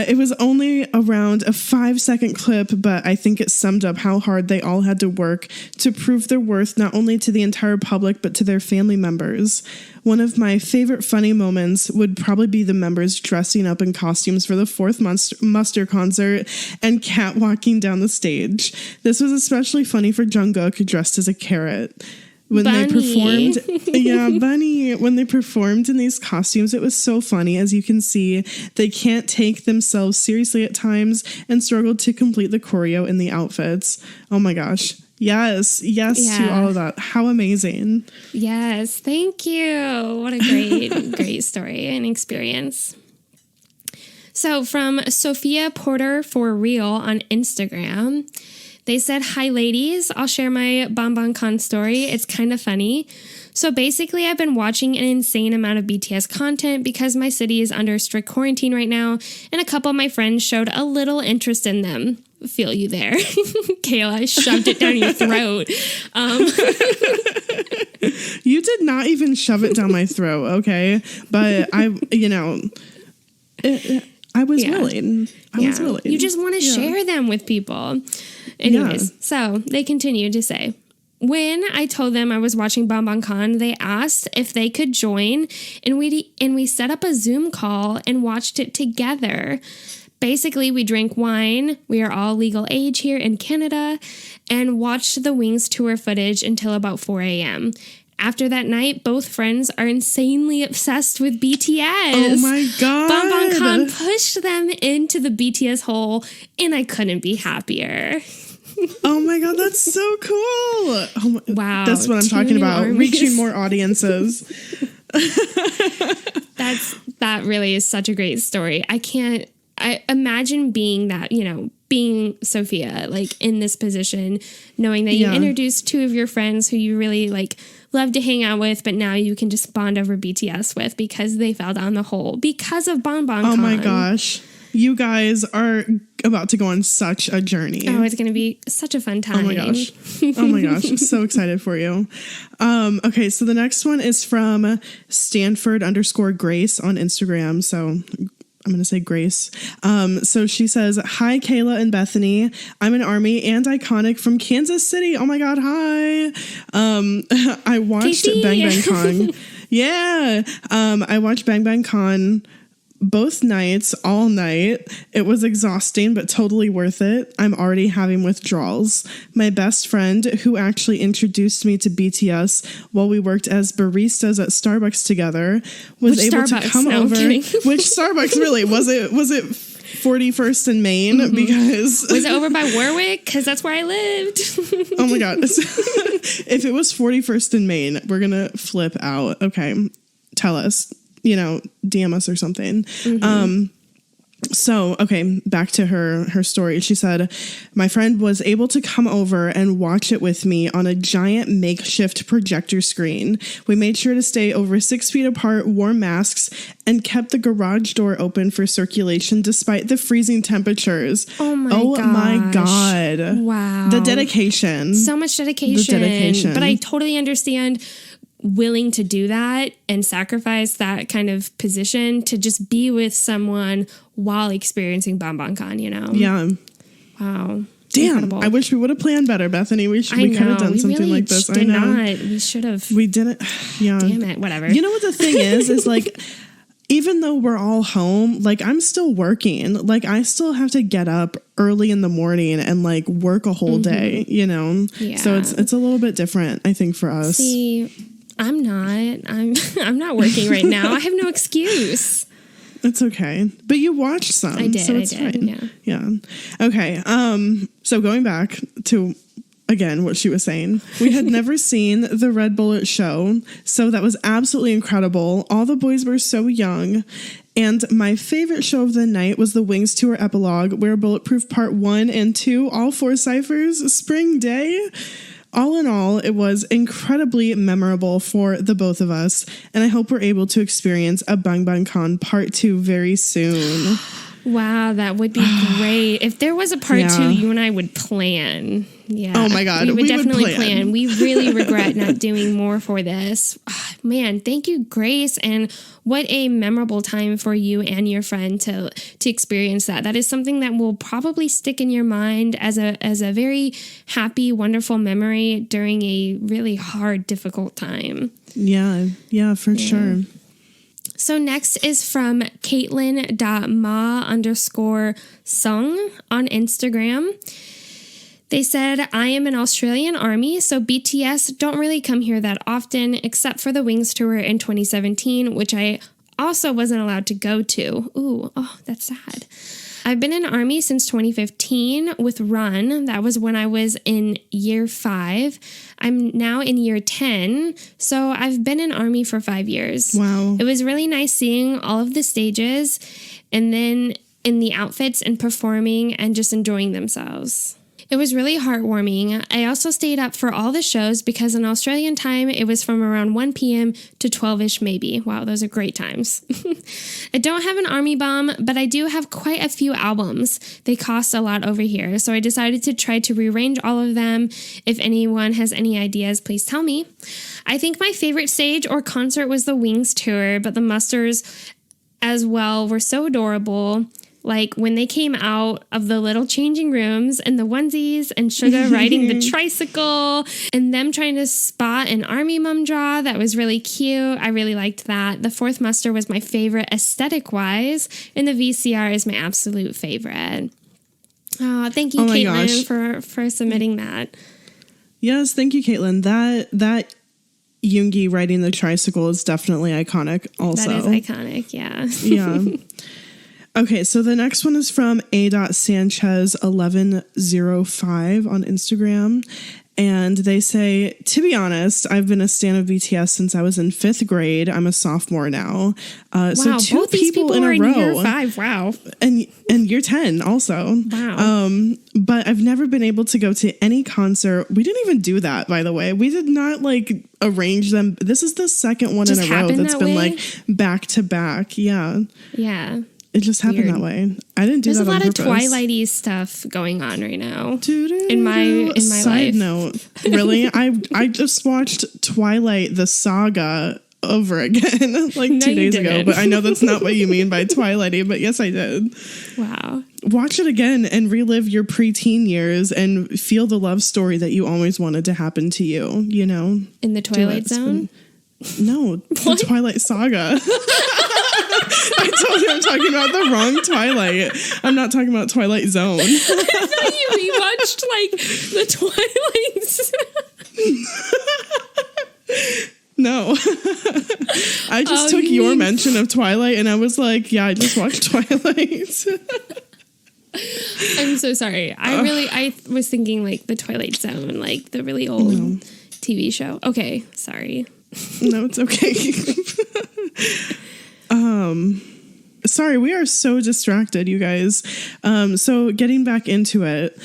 It was only around a 5-second clip, but I think it summed up how hard they all had to work to prove their worth not only to the entire public, but to their family members. One of my favorite funny moments would probably be the members dressing up in costumes for the 4th Muster concert and catwalking down the stage. This was especially funny for Jungkook, dressed as a carrot. When Bunny. they performed, Bunny, when they performed in these costumes, it was so funny. As you can see, they can't take themselves seriously at times and struggled to complete the choreo in the outfits. Oh my gosh. Yes to all of that. How amazing. Yes, thank you. What a great story and experience. So from Sophia Porter for Real on Instagram, they said, "Hi ladies, I'll share my BANGBANGCON story. It's kind of funny. So basically, I've been watching an insane amount of BTS content because my city is under strict quarantine right now, and a couple of my friends showed a little interest in them." Feel you there. Kayla, I shoved it down your throat. You did not even shove it down my throat, okay? But I was willing. I was willing. You just want to share them with people. Anyways, so they continued to say, "When I told them I was watching BANGBANGCON, they asked if they could join, and we set up a Zoom call and watched it together. Basically, we drank wine. We are all legal age here in Canada, and watched the Wings tour footage until about 4 a.m. After that night, both friends are insanely obsessed with BTS. Oh my god. BANGBANGCON pushed them into the BTS hole, and I couldn't be happier." Oh my god, that's so cool. Oh my, wow. That's what I'm talking about. Armies. Reaching more audiences. That really is such a great story. I imagine being that, being Sophia, like in this position, knowing that you introduced 2 of your friends who you really love to hang out with, but now you can just bond over BTS with because they fell down the hole because of BANGBANGCON. Oh my gosh. You guys are about to go on such a journey. Oh, it's going to be such a fun time. Oh my gosh. Oh my gosh. I'm so excited for you. Okay, so the next one is from Stanford_Grace on Instagram. So I'm going to say Grace. So she says, "Hi, Kayla and Bethany. I'm an ARMY and iconic from Kansas City. Oh my God. Hi. I watched BANGBANGCON. Yeah. I watched BANGBANGCON both nights, all night. It was exhausting, but totally worth it. I'm already having withdrawals. My best friend, who actually introduced me to BTS while we worked as baristas at Starbucks together, was able to come over. Which Starbucks, really? Was it 41st and Main? Mm-hmm. Because was it over by Warwick? Because that's where I lived. Oh my God. If it was 41st and Main, we're going to flip out. Okay. Tell us. DM us or something. Mm-hmm. So, okay, back to her story. She said, "My friend was able to come over and watch it with me on a giant makeshift projector screen. We made sure to stay over 6 feet apart, wore masks, and kept the garage door open for circulation despite the freezing temperatures." Oh my God. Wow. The dedication. So much dedication. But I totally understand willing to do that and sacrifice that kind of position to just be with someone while experiencing BANGBANGCON, Yeah. Wow. Damn, incredible. I wish we would have planned better, Bethany. We could have done something really like this. Did I know. not. We should have. We didn't. Yeah. Damn it. Whatever. You know what the thing is like, even though we're all home, like I'm still working. Like I still have to get up early in the morning and like work a whole day, you know? Yeah. So it's a little bit different, I think, for us. See, I'm not. I'm not working right now. I have no excuse. It's okay. But you watched some. I did. So it's fine. Yeah. Yeah. Okay. So going back to, again, what she was saying, we had never seen the Red Bullet show. So that was absolutely incredible. All the boys were so young. And my favorite show of the night was the Wings Tour epilogue, where Bulletproof Part 1 and 2, all 4 ciphers, Spring Day. All in all, it was incredibly memorable for the both of us, and I hope we're able to experience a BANGBANGCON Part 2 very soon. Wow, that would be great. If there was a part 2, you and I would plan. Yeah. Oh my God. We would definitely would plan. We really regret not doing more for this. Man, thank you, Grace. And what a memorable time for you and your friend to experience that. That is something that will probably stick in your mind as a very happy, wonderful memory during a really hard, difficult time. Yeah, for sure. So next is from Caitlin.ma_sung on Instagram. They said, I am an Australian Army, so BTS don't really come here that often, except for the Wings Tour in 2017, which I also wasn't allowed to go to. Ooh, oh, that's sad. I've been in Army since 2015 with Run. That was when I was in year 5. I'm now in year 10, so I've been in Army for 5 years. Wow. It was really nice seeing all of the stages and then in the outfits and performing and just enjoying themselves. It was really heartwarming. I also stayed up for all the shows because in Australian time, it was from around 1 p.m. to 12-ish maybe. Wow, those are great times. I don't have an Army bum, but I do have quite a few albums. They cost a lot over here, so I decided to try to rearrange all of them. If anyone has any ideas, please tell me. I think my favorite stage or concert was the Wings Tour, but the Musters as well were so adorable. Like when they came out of the little changing rooms and the onesies and Suga riding the tricycle and them trying to spot an Army mum draw. That was really cute. I really liked that. The fourth muster was my favorite aesthetic wise, and the VCR is my absolute favorite. Oh, thank you, Caitlin, for submitting that. Yes, thank you, Caitlin. That Yoongi riding the tricycle is definitely iconic also. That is iconic, yeah. Yeah. Okay, so the next one is from a.sanchez1105 on Instagram. And they say, to be honest, I've been a stan of BTS since I was in 5th grade. I'm a sophomore now. Wow, so two both these people in are a in row. year 5. Wow. And year 10 also. Wow. But I've never been able to go to any concert. We didn't even do that, by the way. We did not like arrange them. This is the second one Just in a row that's been way? like back to back. Yeah. Yeah. It just happened that way. I didn't do There's that on purpose. There's a lot of Twilighty stuff going on right now in my Side life. note, really, I just watched Twilight the Saga over again like 2 days ago. But I know that's not what you mean by Twilighty. But yes, I did. Wow. Watch it again and relive your preteen years and feel the love story that you always wanted to happen to you. You know, in the Twilight Zone. No, the Twilight Saga. I told you I'm talking about the wrong Twilight. I'm not talking about Twilight Zone. I thought you rewatched like the Twilight. No. I just took your mention of Twilight and I was like, yeah, I just watched Twilight. I'm so sorry. I was thinking like the Twilight Zone, like the really old TV show. Okay, sorry. No, it's okay. Sorry, we are so distracted, you guys. So getting back into it.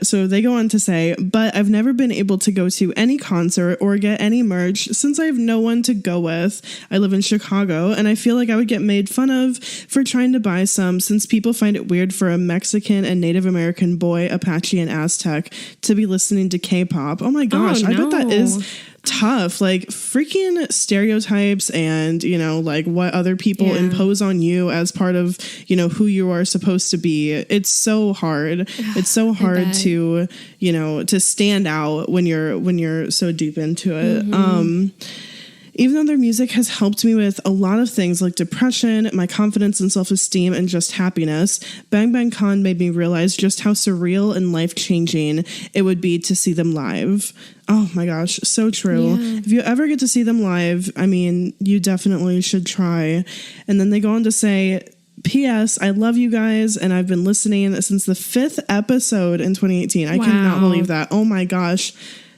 So they go on to say, but I've never been able to go to any concert or get any merch since I have no one to go with. I live in Chicago and I feel like I would get made fun of for trying to buy some since people find it weird for a Mexican and Native American boy, Apache and Aztec to be listening to K-pop. Oh my gosh, I bet that is tough, like freaking stereotypes and, you know, like what other people impose on you as part of, you know, who you are supposed to be. It's so hard. It's so hard to, you know, to stand out when you're so deep into it. Even though their music has helped me with a lot of things like depression, my confidence and self-esteem, and just happiness, BANGBANGCON made me realize just how surreal and life-changing it would be to see them live. Oh my gosh, so true. Yeah. If you ever get to see them live, I mean, you definitely should try. And then they go on to say, P.S. I love you guys, and I've been listening since the 5th episode in 2018. I cannot believe that. Oh my gosh.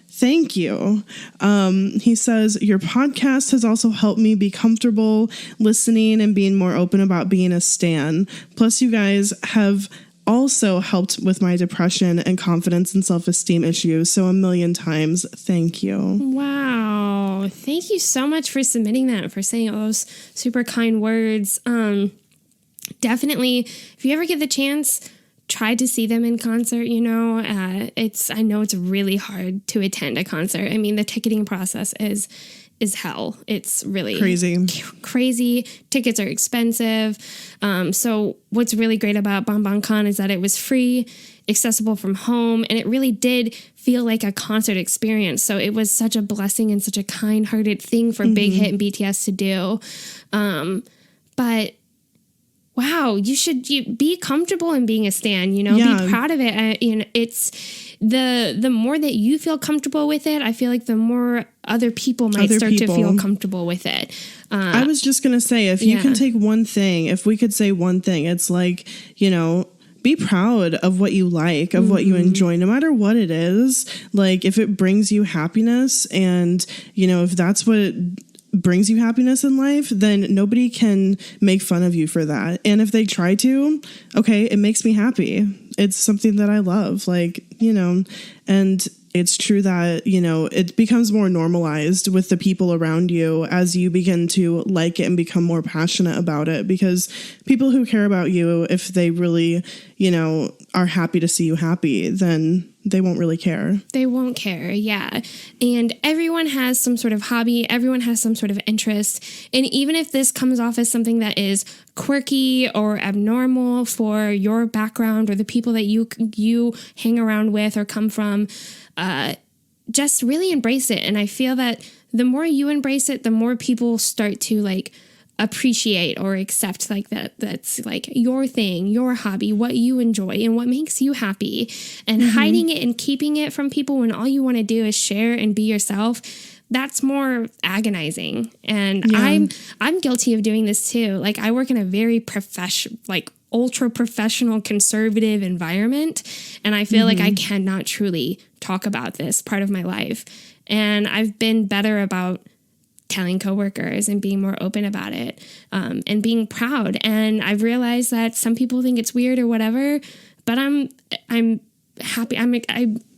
Thank you. He says, your podcast has also helped me be comfortable listening and being more open about being a stan. Plus, you guys have also helped with my depression and confidence and self-esteem issues. So 1,000,000 times, thank you. Wow. Thank you so much for submitting that, for saying all those super kind words. Definitely, if you ever get the chance, try to see them in concert. You know, I know it's really hard to attend a concert. I mean, the ticketing process is hell. It's really crazy. Tickets are expensive. So what's really great about BANGBANGCON is that it was free, accessible from home, and it really did feel like a concert experience. So it was such a blessing and such a kind-hearted thing for Big Hit and BTS to do. But wow, you be comfortable in being a stan, you know, be proud of it. You know, it's the more that you feel comfortable with it, I feel like the more other people might start to feel comfortable with it. I was just going to say, if you can take one thing, if we could say one thing, it's like, you know, be proud of what you like, of what you enjoy, no matter what it is. Like, if it brings you happiness and, you know, if that's what brings you happiness in life, then nobody can make fun of you for that. And if they try to, okay, it makes me happy. It's something that I love, like, you know, and it's true that, you know, it becomes more normalized with the people around you as you begin to like it and become more passionate about it, because people who care about you, if they really, you know, are happy to see you happy, then they won't really care. They won't care, yeah. And everyone has some sort of hobby. Everyone has some sort of interest. And even if this comes off as something that is quirky or abnormal for your background or the people that you hang around with or come from, just really embrace it. And I feel that the more you embrace it, the more people start to like appreciate or accept like that's like your thing, your hobby, what you enjoy and what makes you happy. And hiding it and keeping it from people when all you want to do is share and be yourself, that's more agonizing. And I'm guilty of doing this too. Like, I work in a very ultra professional conservative environment, and I feel like I cannot truly talk about this part of my life. And I've been better about telling coworkers and being more open about it, and being proud. And I've realized that some people think it's weird or whatever, but I'm happy. I'm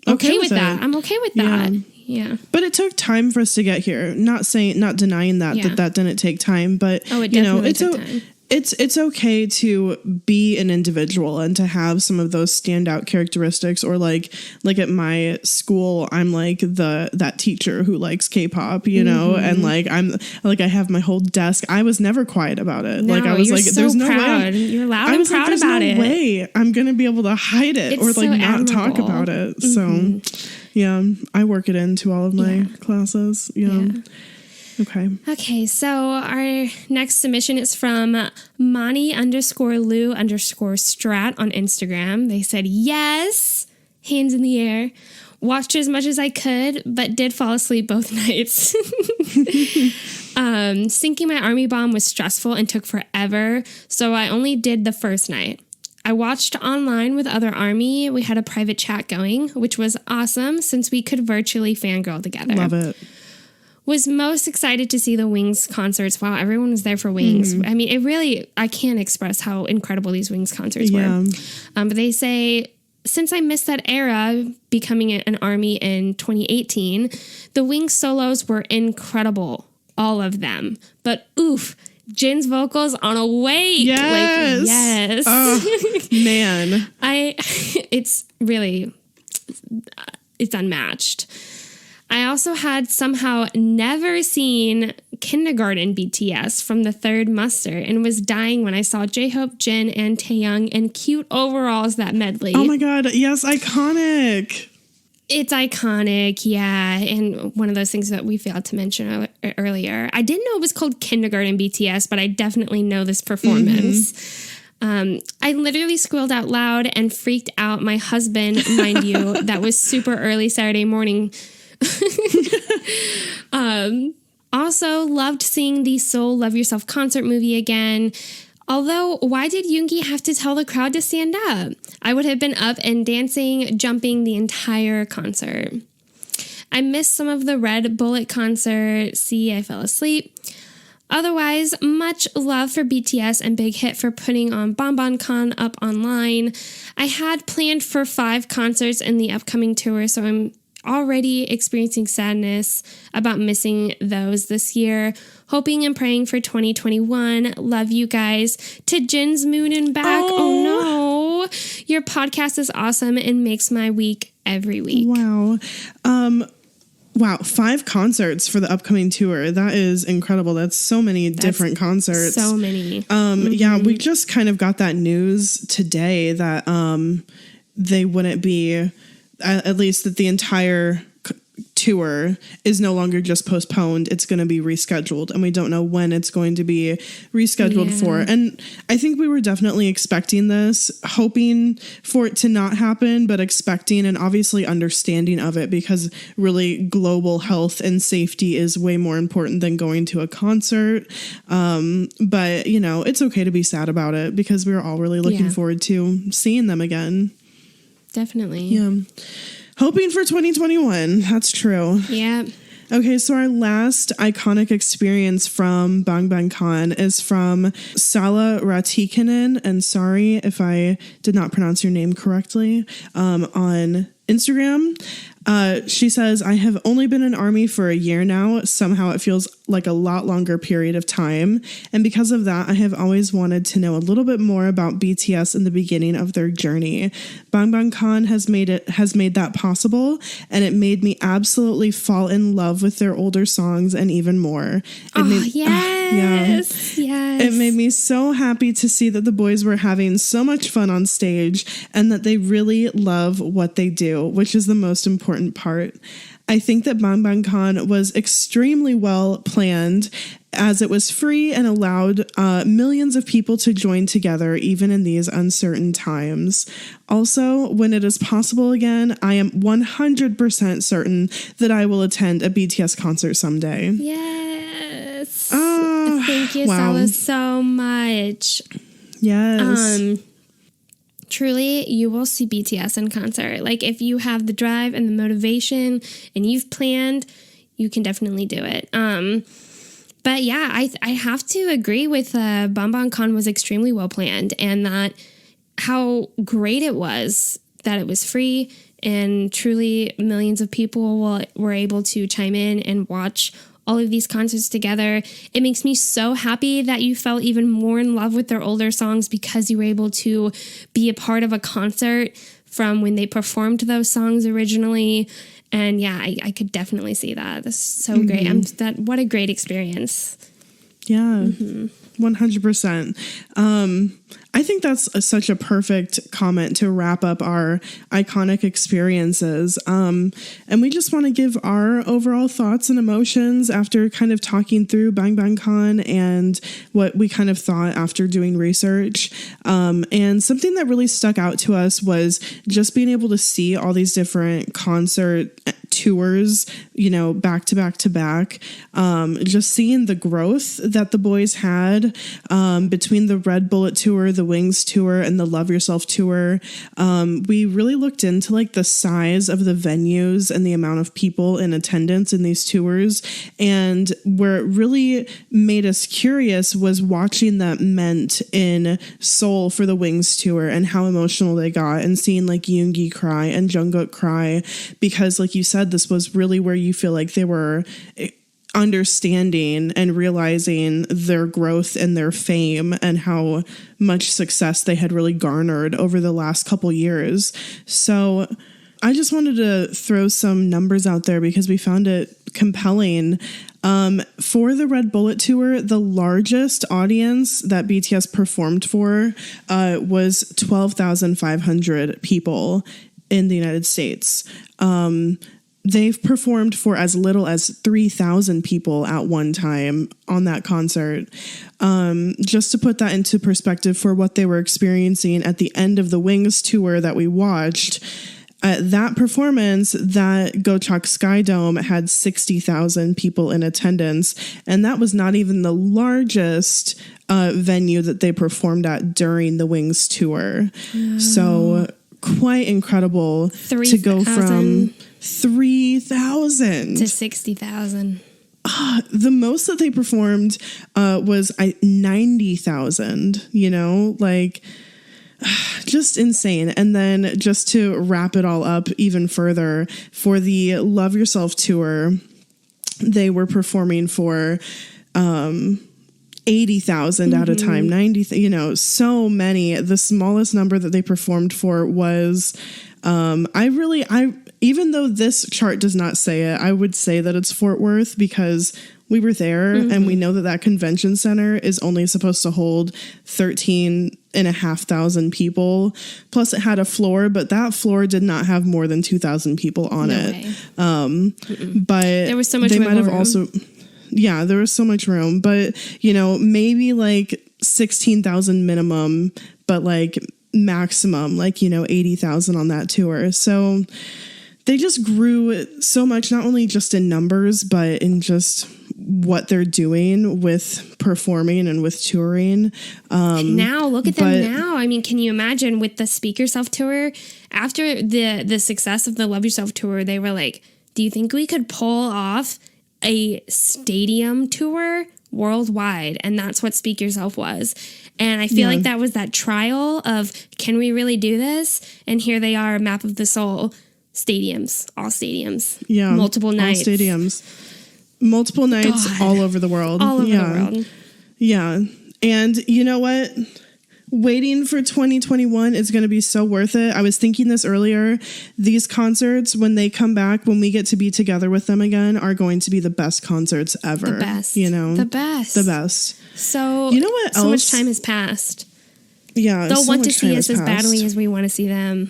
okay with that. I'm okay with that. Yeah. But it took time for us to get here. Not denying that didn't take time, but it definitely took time. It's okay to be an individual and to have some of those standout characteristics, or like at my school, I'm like that teacher who likes K-pop, you know, and like I have my whole desk. I was never quiet about it. No, like I was like, so there's no proud. way. You're loud and proud there's about no it. way I'm gonna be able to hide it It's or like so not admirable. talk about it. So yeah, I work it into all of my classes. Yeah. Okay, so our next submission is from Mani_Lou_Strat on Instagram. They said, yes, hands in the air. Watched as much as I could, but did fall asleep both nights. Sinking my army bomb was stressful and took forever, so I only did the first night. I watched online with other army. We had a private chat going, which was awesome since we could virtually fangirl together. Love it. Was most excited to see the Wings concerts. Wow, everyone was there for Wings. I mean, I can't express how incredible these Wings concerts were. But they say, since I missed that era, becoming an army in 2018, the Wings solos were incredible. All of them. But oof, Jin's vocals on a wait. Yes. Like, yes. Oh, man. It's unmatched. I also had somehow never seen kindergarten BTS from the third muster and was dying when I saw J-Hope, Jin, and Taehyung in cute overalls that medley. Oh my God. Yes, iconic. It's iconic, yeah, and one of those things that we failed to mention earlier. I didn't know it was called Kindergarten BTS, but I definitely know this performance. I literally squealed out loud and freaked out my husband, mind you. That was super early Saturday morning. Also, loved seeing the Seoul Love Yourself concert movie again. Although, why did Yoongi have to tell the crowd to stand up? I would have been up and dancing, jumping the entire concert. I missed some of the Red Bullet concert. See, I fell asleep. Otherwise, much love for BTS and Big Hit for putting on BANGBANGCON up online. I had planned for 5 concerts in the upcoming tour, so I'm already experiencing sadness about missing those this year. Hoping and praying for 2021. Love you guys. To Jin's Moon and back. Oh no. Your podcast is awesome and makes my week every week. Wow. Wow, 5 concerts for the upcoming tour. That is incredible. That's so many different concerts. So many. Yeah, we just kind of got that news today that they wouldn't be, at least that the entire tour is no longer just postponed. It's going to be rescheduled, and we don't know when it's going to be rescheduled for. And I think we were definitely expecting this, hoping for it to not happen, but expecting and obviously understanding of it, because really global health and safety is way more important than going to a concert. But you know, it's okay to be sad about it because we were all really looking forward to seeing them again. Definitely. Yeah. Hoping for 2021. That's true. Yeah. Okay, so our last iconic experience from BANGBANGCON is from Sala Ratikkanen, and sorry if I did not pronounce your name correctly, on Instagram. She says, I have only been in ARMY for a year now. Somehow it feels like a lot longer period of time. And because of that, I have always wanted to know a little bit more about BTS in the beginning of their journey. BANGBANGCON has made that possible, and it made me absolutely fall in love with their older songs and even more. Yes. It made me so happy to see that the boys were having so much fun on stage and that they really love what they do, which is the most important part. I think that BANGBANGCON was extremely well planned, as it was free and allowed millions of people to join together even in these uncertain times. Also, when it is possible again, I am 100% certain that I will attend a BTS concert someday. Yes. Thank you, wow. Sala, so much. Yes. Truly, you will see BTS in concert. Like, if you have the drive and the motivation and you've planned, you can definitely do it. But yeah, I have to agree with BANGBANGCON was extremely well planned, and that how great it was that it was free, and truly millions of people were able to chime in and watch all of these concerts together. It makes me so happy that you fell even more in love with their older songs because you were able to be a part of a concert from when they performed those songs originally. And yeah, I could definitely see that. That's so great. What a great experience. Yeah. 100%. I think that's such a perfect comment to wrap up our iconic experiences. And we just want to give our overall thoughts and emotions after kind of talking through BANGBANGCON and what we kind of thought after doing research. And something that really stuck out to us was just being able to see all these different concert tours, you know, back to back to back. Just seeing the growth that the boys had between the Red Bullet tour, the Wings tour, and the Love Yourself tour. We really looked into like the size of the venues and the amount of people in attendance in these tours. And where it really made us curious was watching that meant in Seoul for the Wings tour and how emotional they got, and seeing like Yoongi cry and Jungkook cry, because like you said, this was really where you feel like they were understanding and realizing their growth and their fame and how much success they had really garnered over the last couple years. So I just wanted to throw some numbers out there because we found it compelling. For the Red Bullet Tour, the largest audience that BTS performed for was 12,500 people in the United States. They've performed for as little as 3,000 people at one time on that concert. Just to put that into perspective for what they were experiencing at the end of the Wings tour that we watched, that performance, that Gochok Sky Dome had 60,000 people in attendance, and that was not even the largest venue that they performed at during the Wings tour. Oh. So quite incredible to go from 3,000 to 60,000. The most that they performed was 90,000, like just insane. And then just to wrap it all up even further, for the Love Yourself tour, they were performing for 80,000 at a time, 90, so many. The smallest number that they performed for was, even though this chart does not say it, I would say that it's Fort Worth because we were there and we know that convention center is only supposed to hold 13,500 people. Plus it had a floor, but that floor did not have more than 2,000 people on it. But there was so much they might have room. Also, yeah, there was so much room, but maybe like 16,000 minimum, but like maximum, 80,000 on that tour. So they just grew so much, not only just in numbers, but in just what they're doing with performing and with touring. Now look at them now. I mean, can you imagine with the Speak Yourself tour, after the success of the Love Yourself tour, they were like, do you think we could pull off a stadium tour worldwide? And that's what Speak Yourself was. And I feel like that was that trial of, can we really do this? And here they are, Map of the Soul, stadiums, all stadiums. Yeah. Multiple nights. All stadiums. Multiple nights. God. All over the world. All over the world. Yeah. And you know what? Waiting for 2021 is going to be so worth it. I was thinking this earlier. These concerts, when they come back, when we get to be together with them again, are going to be the best concerts ever. The best. The best. The best. So, you know what else? So much time has passed. Yeah. They'll want to see us as badly as we want to see them.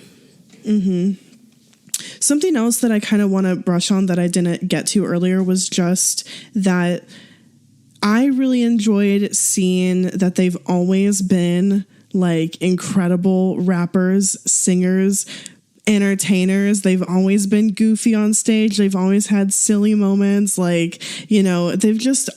Mm-hmm. Something else that I kind of want to brush on that I didn't get to earlier was just that I really enjoyed seeing that they've always been like incredible rappers, singers, entertainers. They've always been goofy on stage. They've always had silly moments. They've just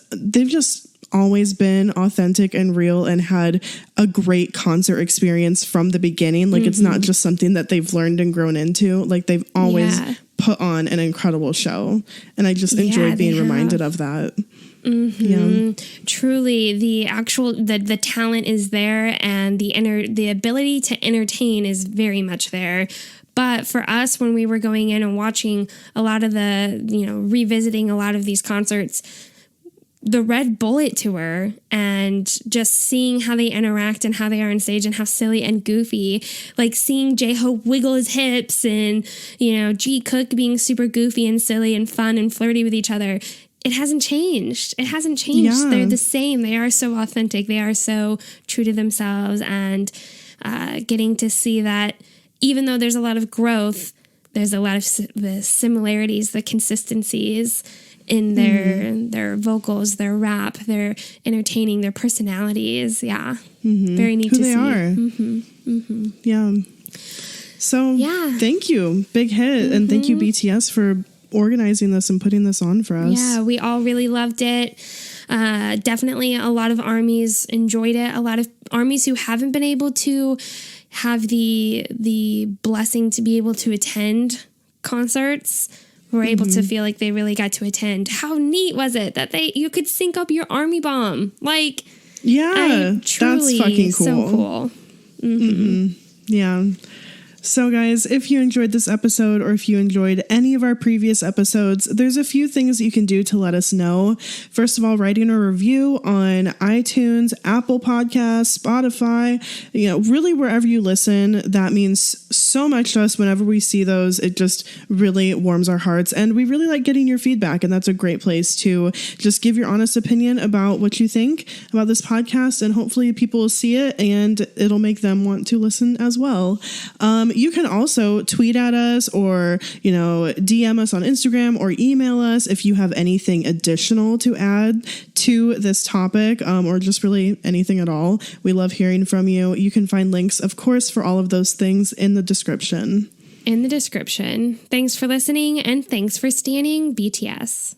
always been authentic and real and had a great concert experience from the beginning. It's not just something that they've learned and grown into. They've always put on an incredible show. And I just enjoyed being reminded of that. Yeah. Truly, the talent is there, and the ability to entertain is very much there. But for us, when we were going in and watching a lot of revisiting a lot of these concerts, the Red Bullet tour, and just seeing how they interact and how they are on stage and how silly and goofy, seeing J-Hope wiggle his hips and, G Cook being super goofy and silly and fun and flirty with each other. It hasn't changed. Yeah. They're the same. They are so authentic. They are so true to themselves, and getting to see that even though there's a lot of growth, there's a lot of the similarities, the consistencies in their vocals, their rap, their entertaining, their personalities. Yeah. Very neat to see. Who they are. Yeah. So thank you. Big hit. And thank you, BTS, for organizing this and putting this on for us. Yeah, we all really loved it. Definitely a lot of armies enjoyed it. A lot of armies who haven't been able to have the blessing to be able to attend concerts were able to feel like they really got to attend. How neat was it that you could sync up your army bomb? That's fucking cool. So cool. Yeah. So guys, if you enjoyed this episode or if you enjoyed any of our previous episodes, there's a few things you can do to let us know. First of all, writing a review on iTunes, Apple Podcasts, Spotify, really wherever you listen. That means so much to us whenever we see those. It just really warms our hearts, and we really like getting your feedback, and that's a great place to just give your honest opinion about what you think about this podcast, and hopefully people will see it and it'll make them want to listen as well. You can also tweet at us or, DM us on Instagram or email us if you have anything additional to add to this topic, or just really anything at all. We love hearing from you. You can find links, of course, for all of those things in the description. Thanks for listening, and thanks for standing BTS.